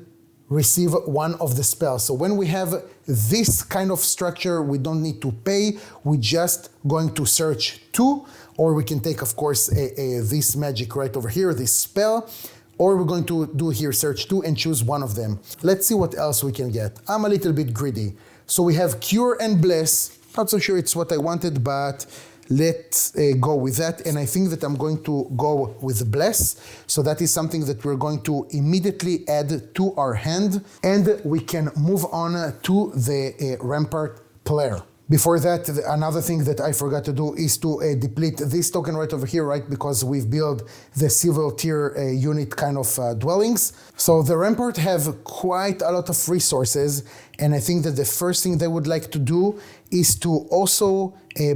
receive 1 of the spells. So when we have this kind of structure, we don't need to pay. We're just going to search 2, or we can take, of course, this magic right over here, this spell, or we're going to do here search 2 and choose 1 of them. Let's see what else we can get. I'm a little bit greedy. So we have Cure and Bliss. Not so sure it's what I wanted, but let's go with that. And I think that I'm going to go with Bless. So that is something that we're going to immediately add to our hand, and we can move on to the Rampart player. Before that, another thing that I forgot to do is to deplete this token right over here, right? Because we've built the civil tier unit kind of dwellings. So the Rampart have quite a lot of resources, and I think that the first thing they would like to do is to also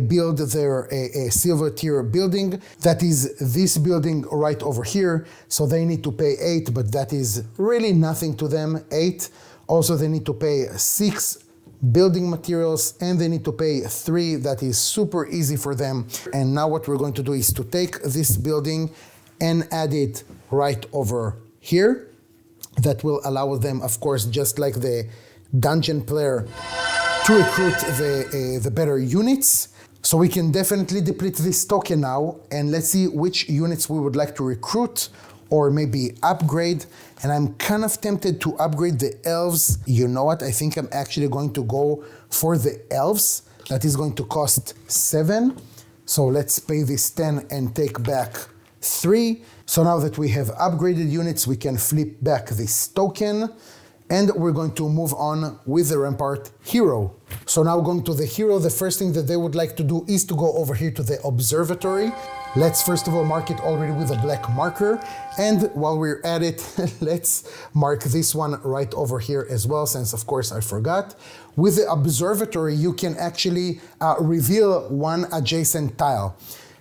build their silver tier building. That is this building right over here. So they need to pay 8, but that is really nothing to them, 8. Also, they need to pay 6 building materials, and they need to pay 3. That is super easy for them. And now what we're going to do is to take this building and add it right over here. That will allow them, of course, just like the dungeon player, to recruit the better units. So we can definitely deplete this token now, and let's see which units we would like to recruit or maybe upgrade. And I'm kind of tempted to upgrade the elves. You know what? I think I'm actually going to go for the elves. That is going to cost 7. So let's pay this 10 and take back 3. So now that we have upgraded units, we can flip back this token, and we're going to move on with the Rampart hero. So now going to the hero, the first thing that they would like to do is to go over here to the observatory. Let's first of all mark it already with a black marker. And while we're at it, let's mark this one right over here as well, since of course I forgot. With the observatory, you can actually reveal one adjacent tile.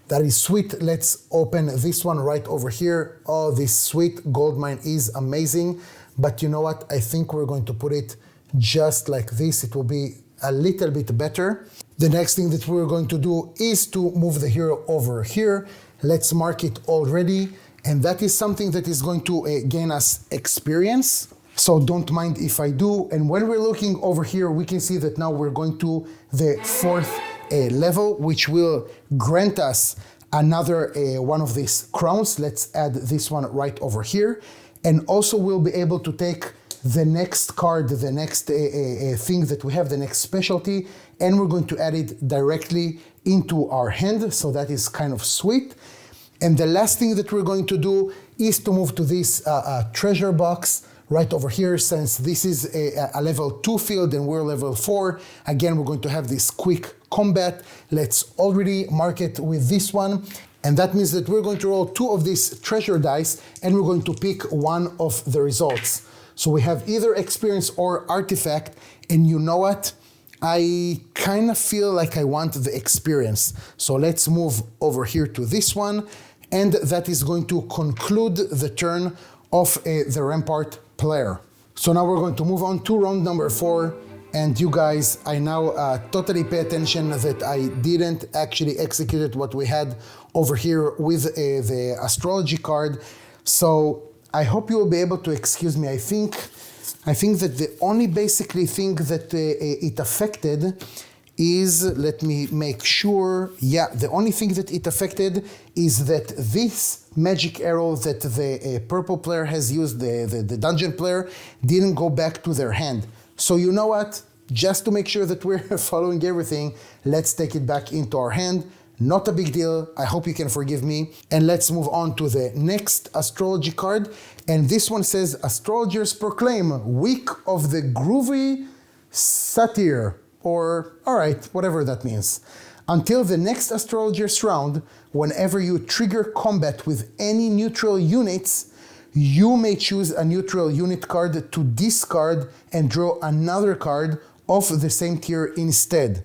That is sweet. Let's open this one right over here. Oh, this sweet gold mine is amazing. But you know what? I think we're going to put it just like this. It will be a little bit better. The next thing that we're going to do is to move the hero over here. Let's mark it already. And that is something that is going to gain us experience. So don't mind if I do. And when we're looking over here, we can see that now we're going to the 4th level, which will grant us another one of these crowns. Let's add this one right over here. And also we'll be able to take the next card, the next thing that we have, the next specialty, and we're going to add it directly into our hand. So that is kind of sweet. And the last thing that we're going to do is to move to this treasure box right over here. Since this is a level 2 field and we're level 4, again, we're going to have this quick combat. Let's already mark it with this one. And that means that we're going to roll 2 of these treasure dice, and we're going to pick one of the results. So we have either experience or artifact, and you know what? I kind of feel like I want the experience. So let's move over here to this one, and that is going to conclude the turn of the Rampart player. So now we're going to move on to round number 4. And you guys, I now totally pay attention that I didn't actually execute what we had over here with the Astrologie card. So I hope you will be able to excuse me. I think that the only basically thing that it affected is, let me make sure, yeah, the only thing that it affected is that this magic arrow that the purple player has used, the dungeon player, didn't go back to their hand. So you know what? Just to make sure that we're following everything, let's take it back into our hand. Not a big deal. I hope you can forgive me. And let's move on to the next Astrologie card. And this one says, Astrologers proclaim Week of the Groovy Satyr. Or, all right, whatever that means. Until the next Astrologers round, whenever you trigger combat with any neutral units, you may choose a neutral unit card to discard and draw another card of the same tier instead.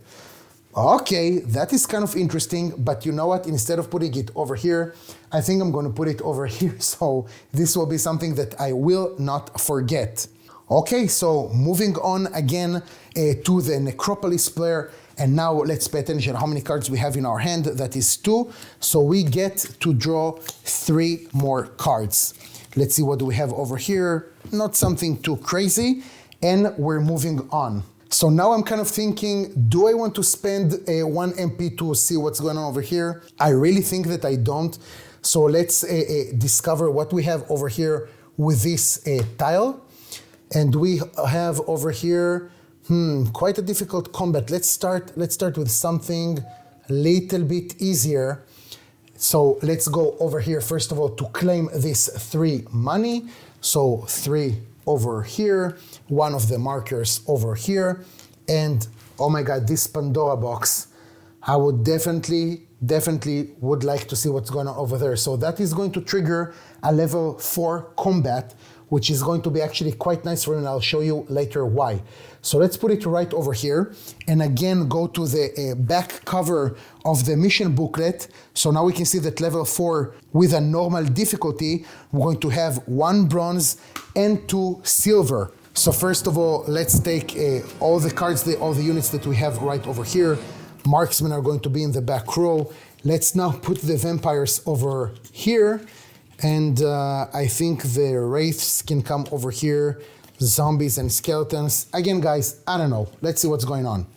Okay, that is kind of interesting, but you know what? Instead of putting it over here, I think I'm going to put it over here, so this will be something that I will not forget. Okay, so moving on again to the Necropolis player, and now let's pay attention how many cards we have in our hand. That is 2, so we get to draw 3 more cards. Let's see what do we have over here. Not something too crazy, and we're moving on. So now I'm kind of thinking, do I want to spend 1 MP to see what's going on over here? I really think that I don't. So let's discover what we have over here with this tile. And we have over here, Quite a difficult combat. Let's start with something a little bit easier. So let's go over here, first of all, to claim this 3 money. So 3 over here, one of the markers over here, and oh my God, this Pandora box. I would definitely would like to see what's going on over there. So that is going to trigger a level 4 combat, which is going to be actually quite nice for me, and I'll show you later why. So let's put it right over here, and again go to the back cover of the mission booklet. So now we can see that level 4 with a normal difficulty, we're going to have 1 bronze and 2 silver. So first of all, let's take all the cards, all the units that we have right over here. Marksmen are going to be in the back row. Let's now put the vampires over here. And I think the wraiths can come over here, zombies and skeletons. Again, guys, I don't know. Let's see what's going on.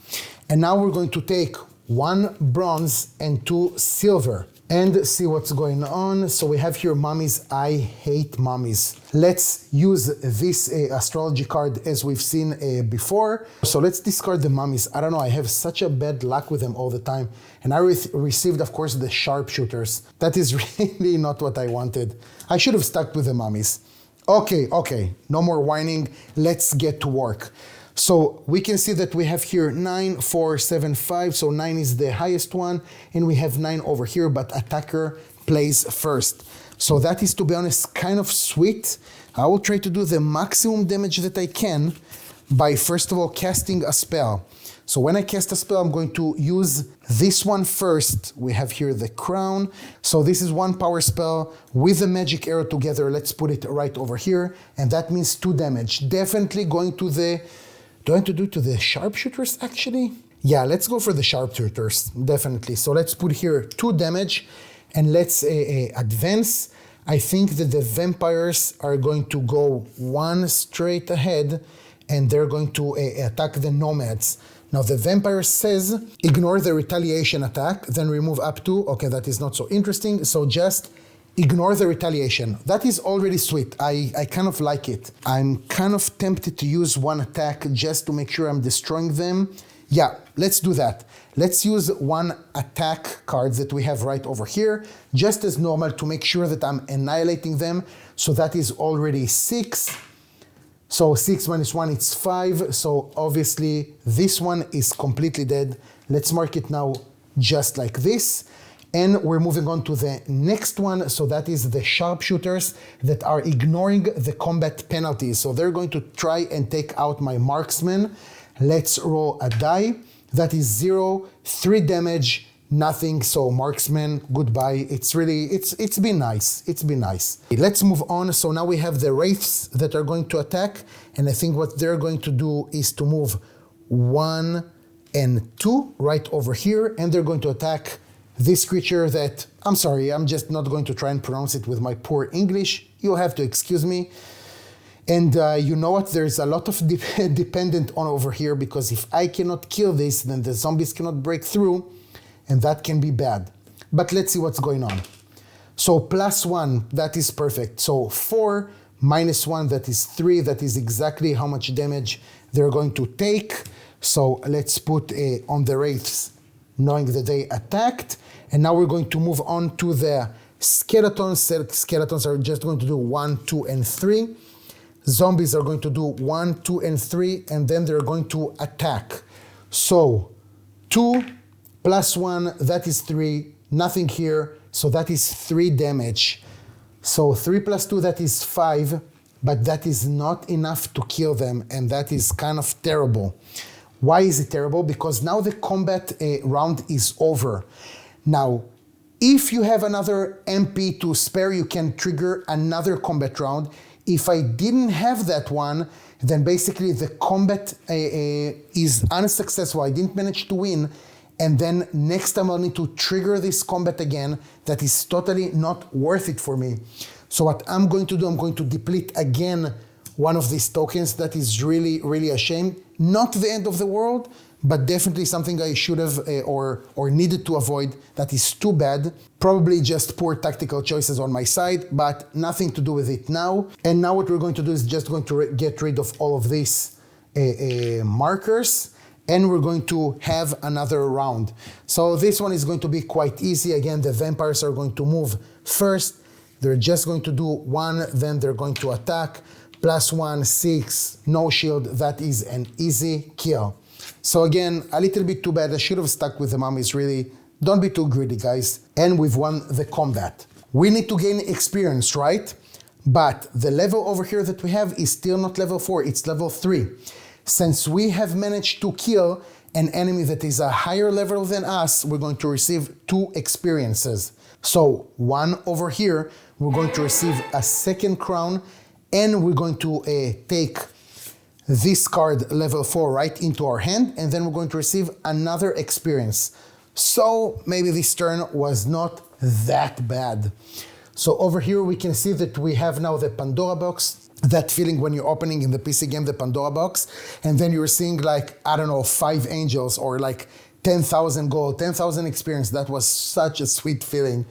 And now we're going to take 1 bronze and 2 silver and see what's going on. So we have here mummies. I hate mummies. Let's use this astrology card as we've seen before. So let's discard the mummies. I don't know, I have such a bad luck with them all the time. And I received, of course, the sharpshooters. That is really not what I wanted. I should have stuck with the mummies. Okay, no more whining. Let's get to work. So we can see that we have here 9, 4, 7, 5. So 9 is the highest one. And we have 9 over here, but attacker plays first. So that is, to be honest, kind of sweet. I will try to do the maximum damage that I can by, first of all, casting a spell. So when I cast a spell, I'm going to use this one first. We have here the crown. So this is 1 power spell with the magic arrow together. Let's put it right over here. And that means 2 damage. Definitely going to the... Do I have to do it to the sharpshooters, actually? Yeah, let's go for the sharpshooters, definitely. So let's put here 2 damage, and let's advance. I think that the vampires are going to go 1 straight ahead, and they're going to attack the nomads. Now the vampire says, ignore the retaliation attack, then remove up to. Okay, that is not so interesting. So just ignore the retaliation. That is already sweet. I kind of like it. I'm kind of tempted to use 1 attack just to make sure I'm destroying them. Yeah, let's do that. Let's use 1 attack card that we have right over here, just as normal, to make sure that I'm annihilating them. So that is already 6. So 6 minus 1, it's 5. So obviously this one is completely dead. Let's mark it now just like this. And we're moving on to the next one. So that is the sharpshooters that are ignoring the combat penalties. So they're going to try and take out my marksman. Let's roll a die. That is 0, 3 damage, nothing. So marksman, goodbye. It's been nice. It's been nice. Let's move on. So now we have the wraiths that are going to attack. And I think what they're going to do is to move 1 and 2 right over here. And they're going to attack this creature that, I'm sorry, I'm just not going to try and pronounce it with my poor English. You'll have to excuse me. And you know what? There's a lot of dependent on over here, because if I cannot kill this, then the zombies cannot break through, and that can be bad. But let's see what's going on. So +1, that is perfect. So 4 minus 1, that is 3. That is exactly how much damage they're going to take. So let's put on the wraiths, knowing that they attacked. And now we're going to move on to the skeletons. Skeletons are just going to do 1, 2, and 3. Zombies are going to do 1, 2, and 3, and then they're going to attack. So 2 plus 1, that is 3, nothing here, so that is 3 damage. So 3 plus 2, that is 5, but that is not enough to kill them, and that is kind of terrible. Why is it terrible? Because now the combat round is over. Now, if you have another MP to spare, you can trigger another combat round. If I didn't have that one, then basically the combat is unsuccessful. I didn't manage to win. And then next time I'll need to trigger this combat again. That is totally not worth it for me. So what I'm going to do, I'm going to deplete again one of these tokens. That is really, really a shame. Not the end of the world, but definitely something I should have or needed to avoid. That is too bad. Probably just poor tactical choices on my side, but nothing to do with it now. And now what we're going to do is just going to get rid of all of this markers, and we're going to have another round. So this one is going to be quite easy. Again, the vampires are going to move first. They're just going to do 1, then they're going to attack. +1, 6, no shield. That is an easy kill. So again, a little bit too bad. I should have stuck with the mummies, really. Don't be too greedy, guys. And we've won the combat. We need to gain experience, right? But the level over here that we have is still not level 4, it's level 3. Since we have managed to kill an enemy that is a higher level than us, we're going to receive 2 experiences. So 1 over here, we're going to receive a 2nd crown, and we're going to take this card level 4 right into our hand, and then we're going to receive another experience. So maybe this turn was not that bad. So over here we can see that we have now the Pandora box. That feeling when you're opening in the PC game the Pandora box, and then you're seeing like, I don't know, 5 angels or like 10,000 gold, 10,000 experience. That was such a sweet feeling.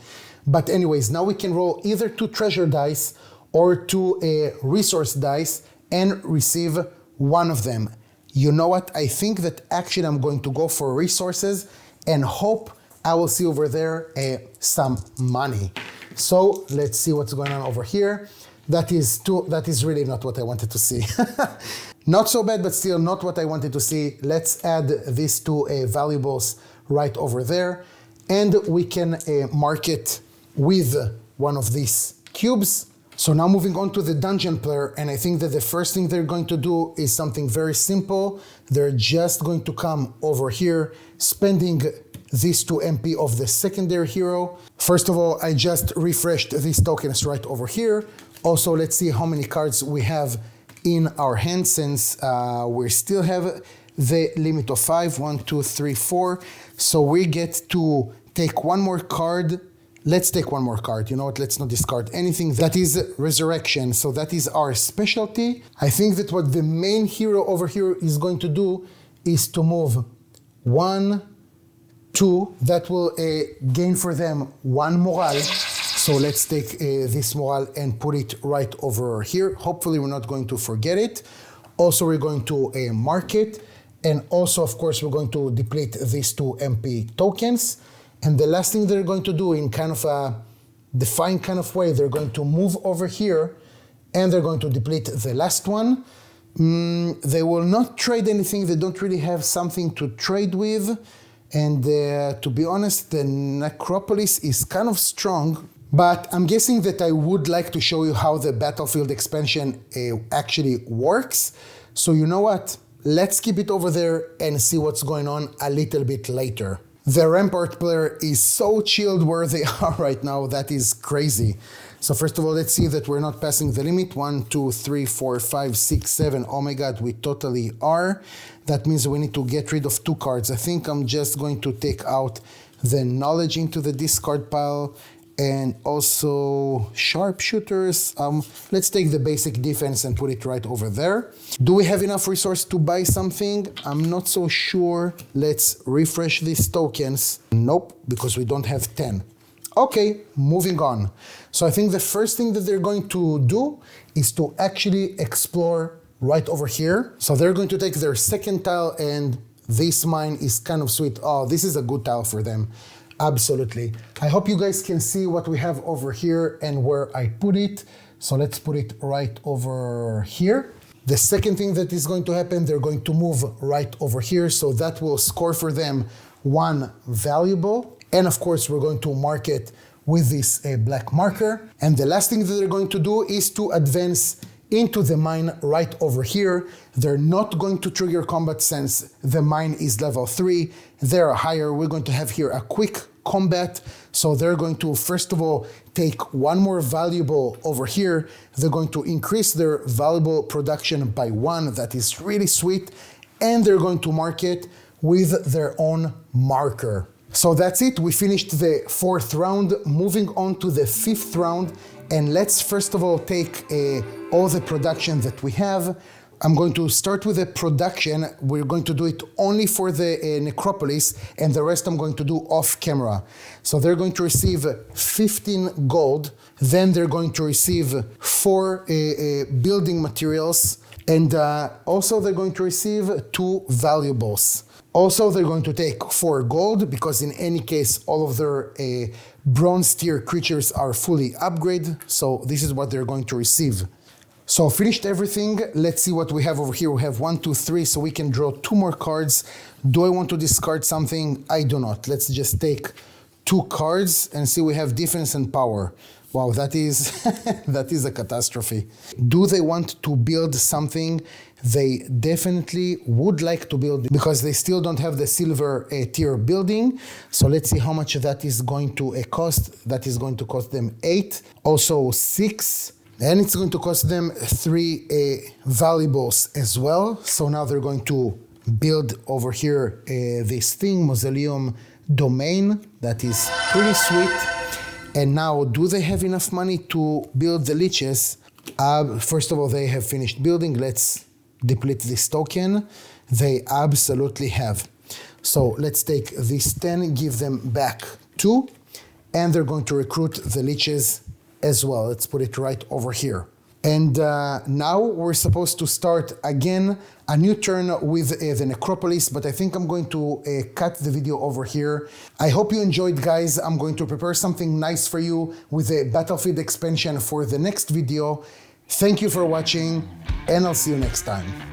But anyways, now we can roll either 2 treasure dice or 2 resource dice and receive 1 of them. You know what? I think that actually I'm going to go for resources and hope I will see over there some money. So let's see what's going on over here. That is really not what I wanted to see. Not so bad, but still not what I wanted to see. Let's add these 2 valuables right over there, and we can mark it with one of these cubes. So now moving on to the dungeon player, and I think that the first thing they're going to do is something very simple. They're just going to come over here, spending these 2 MP of the secondary hero. First of all, I just refreshed these tokens right over here. Also, let's see how many cards we have in our hand, since we still have the limit of 5. 1, 2, 3, 4. So we get to take 1 more card. Let's take 1 more card. You know what? Let's not discard anything. That is Resurrection. So that is our specialty. I think that what the main hero over here is going to do is to move 1, 2. That will gain for them 1 morale. So let's take this morale and put it right over here. Hopefully we're not going to forget it. Also, we're going to mark it. And also, of course, we're going to deplete these 2 MP tokens. And the last thing they're going to do in kind of a defined kind of way, they're going to move over here and they're going to deplete the last one. They will not trade anything. They don't really have something to trade with. And to be honest, the Necropolis is kind of strong. But I'm guessing that I would like to show you how the Battlefield expansion actually works. So you know what? Let's keep it over there and see what's going on a little bit later. The Rampart player is so chilled where they are right now. That is crazy. So first of all, let's see that we're not passing the limit. 1, 2, 3, 4, 5, 6, 7. Oh my God, we totally are. That means we need to get rid of 2 cards. I think I'm just going to take out the knowledge into the discard pile. And also sharpshooters. Let's take the basic defense and put it right over there. Do we have enough resource to buy something? I'm not so sure. Let's refresh these tokens. Nope, because we don't have 10. Okay, moving on. So I think the first thing that they're going to do is to actually explore right over here. So they're going to take their 2nd tile, and this mine is kind of sweet. Oh, this is a good tile for them. Absolutely. I hope you guys can see what we have over here and where I put it. So let's put it right over here. The second thing that is going to happen, they're going to move right over here. So that will score for them 1 valuable. And of course, we're going to mark it with this black marker. And the last thing that they're going to do is to advance into the mine right over here. They're not going to trigger combat since the mine is level 3. They're higher. We're going to have here a quick combat. So they're going to, first of all, take 1 more valuable over here. They're going to increase their valuable production by 1. That is really sweet. And they're going to mark it with their own marker. So that's it. We finished the 4th round. Moving on to the 5th round. And let's first of all take all the production that we have. I'm going to start with the production. We're going to do it only for the Necropolis, and the rest I'm going to do off camera. So they're going to receive 15 gold. Then they're going to receive 4 building materials, And also they're going to receive 2 valuables. Also, they're going to take 4 gold because in any case, all of their bronze tier creatures are fully upgraded. So this is what they're going to receive. So finished everything. Let's see what we have over here. We have 1, 2, 3, so we can draw 2 more cards. Do I want to discard something? I do not. Let's just take 2 cards and see we have defense and power. Wow, that is that is a catastrophe. Do they want to build something? They definitely would like to build because they still don't have the silver tier building. So let's see how much that is going to cost. That is going to cost them 8, also 6. And it's going to cost them 3 valuables as well. So now they're going to build over here this thing, Mausoleum Domain. That is pretty sweet. And now, do they have enough money to build the leeches? First of all, they have finished building. Let's deplete this token. They absolutely have. So let's take this 10, give them back 2. And they're going to recruit the leeches as well. Let's put it right over here. And now we're supposed to start again a new turn with the Necropolis, but I think I'm going to cut the video over here. I hope you enjoyed, guys. I'm going to prepare something nice for you with a Battlefield expansion for the next video. Thank you for watching, and I'll see you next time.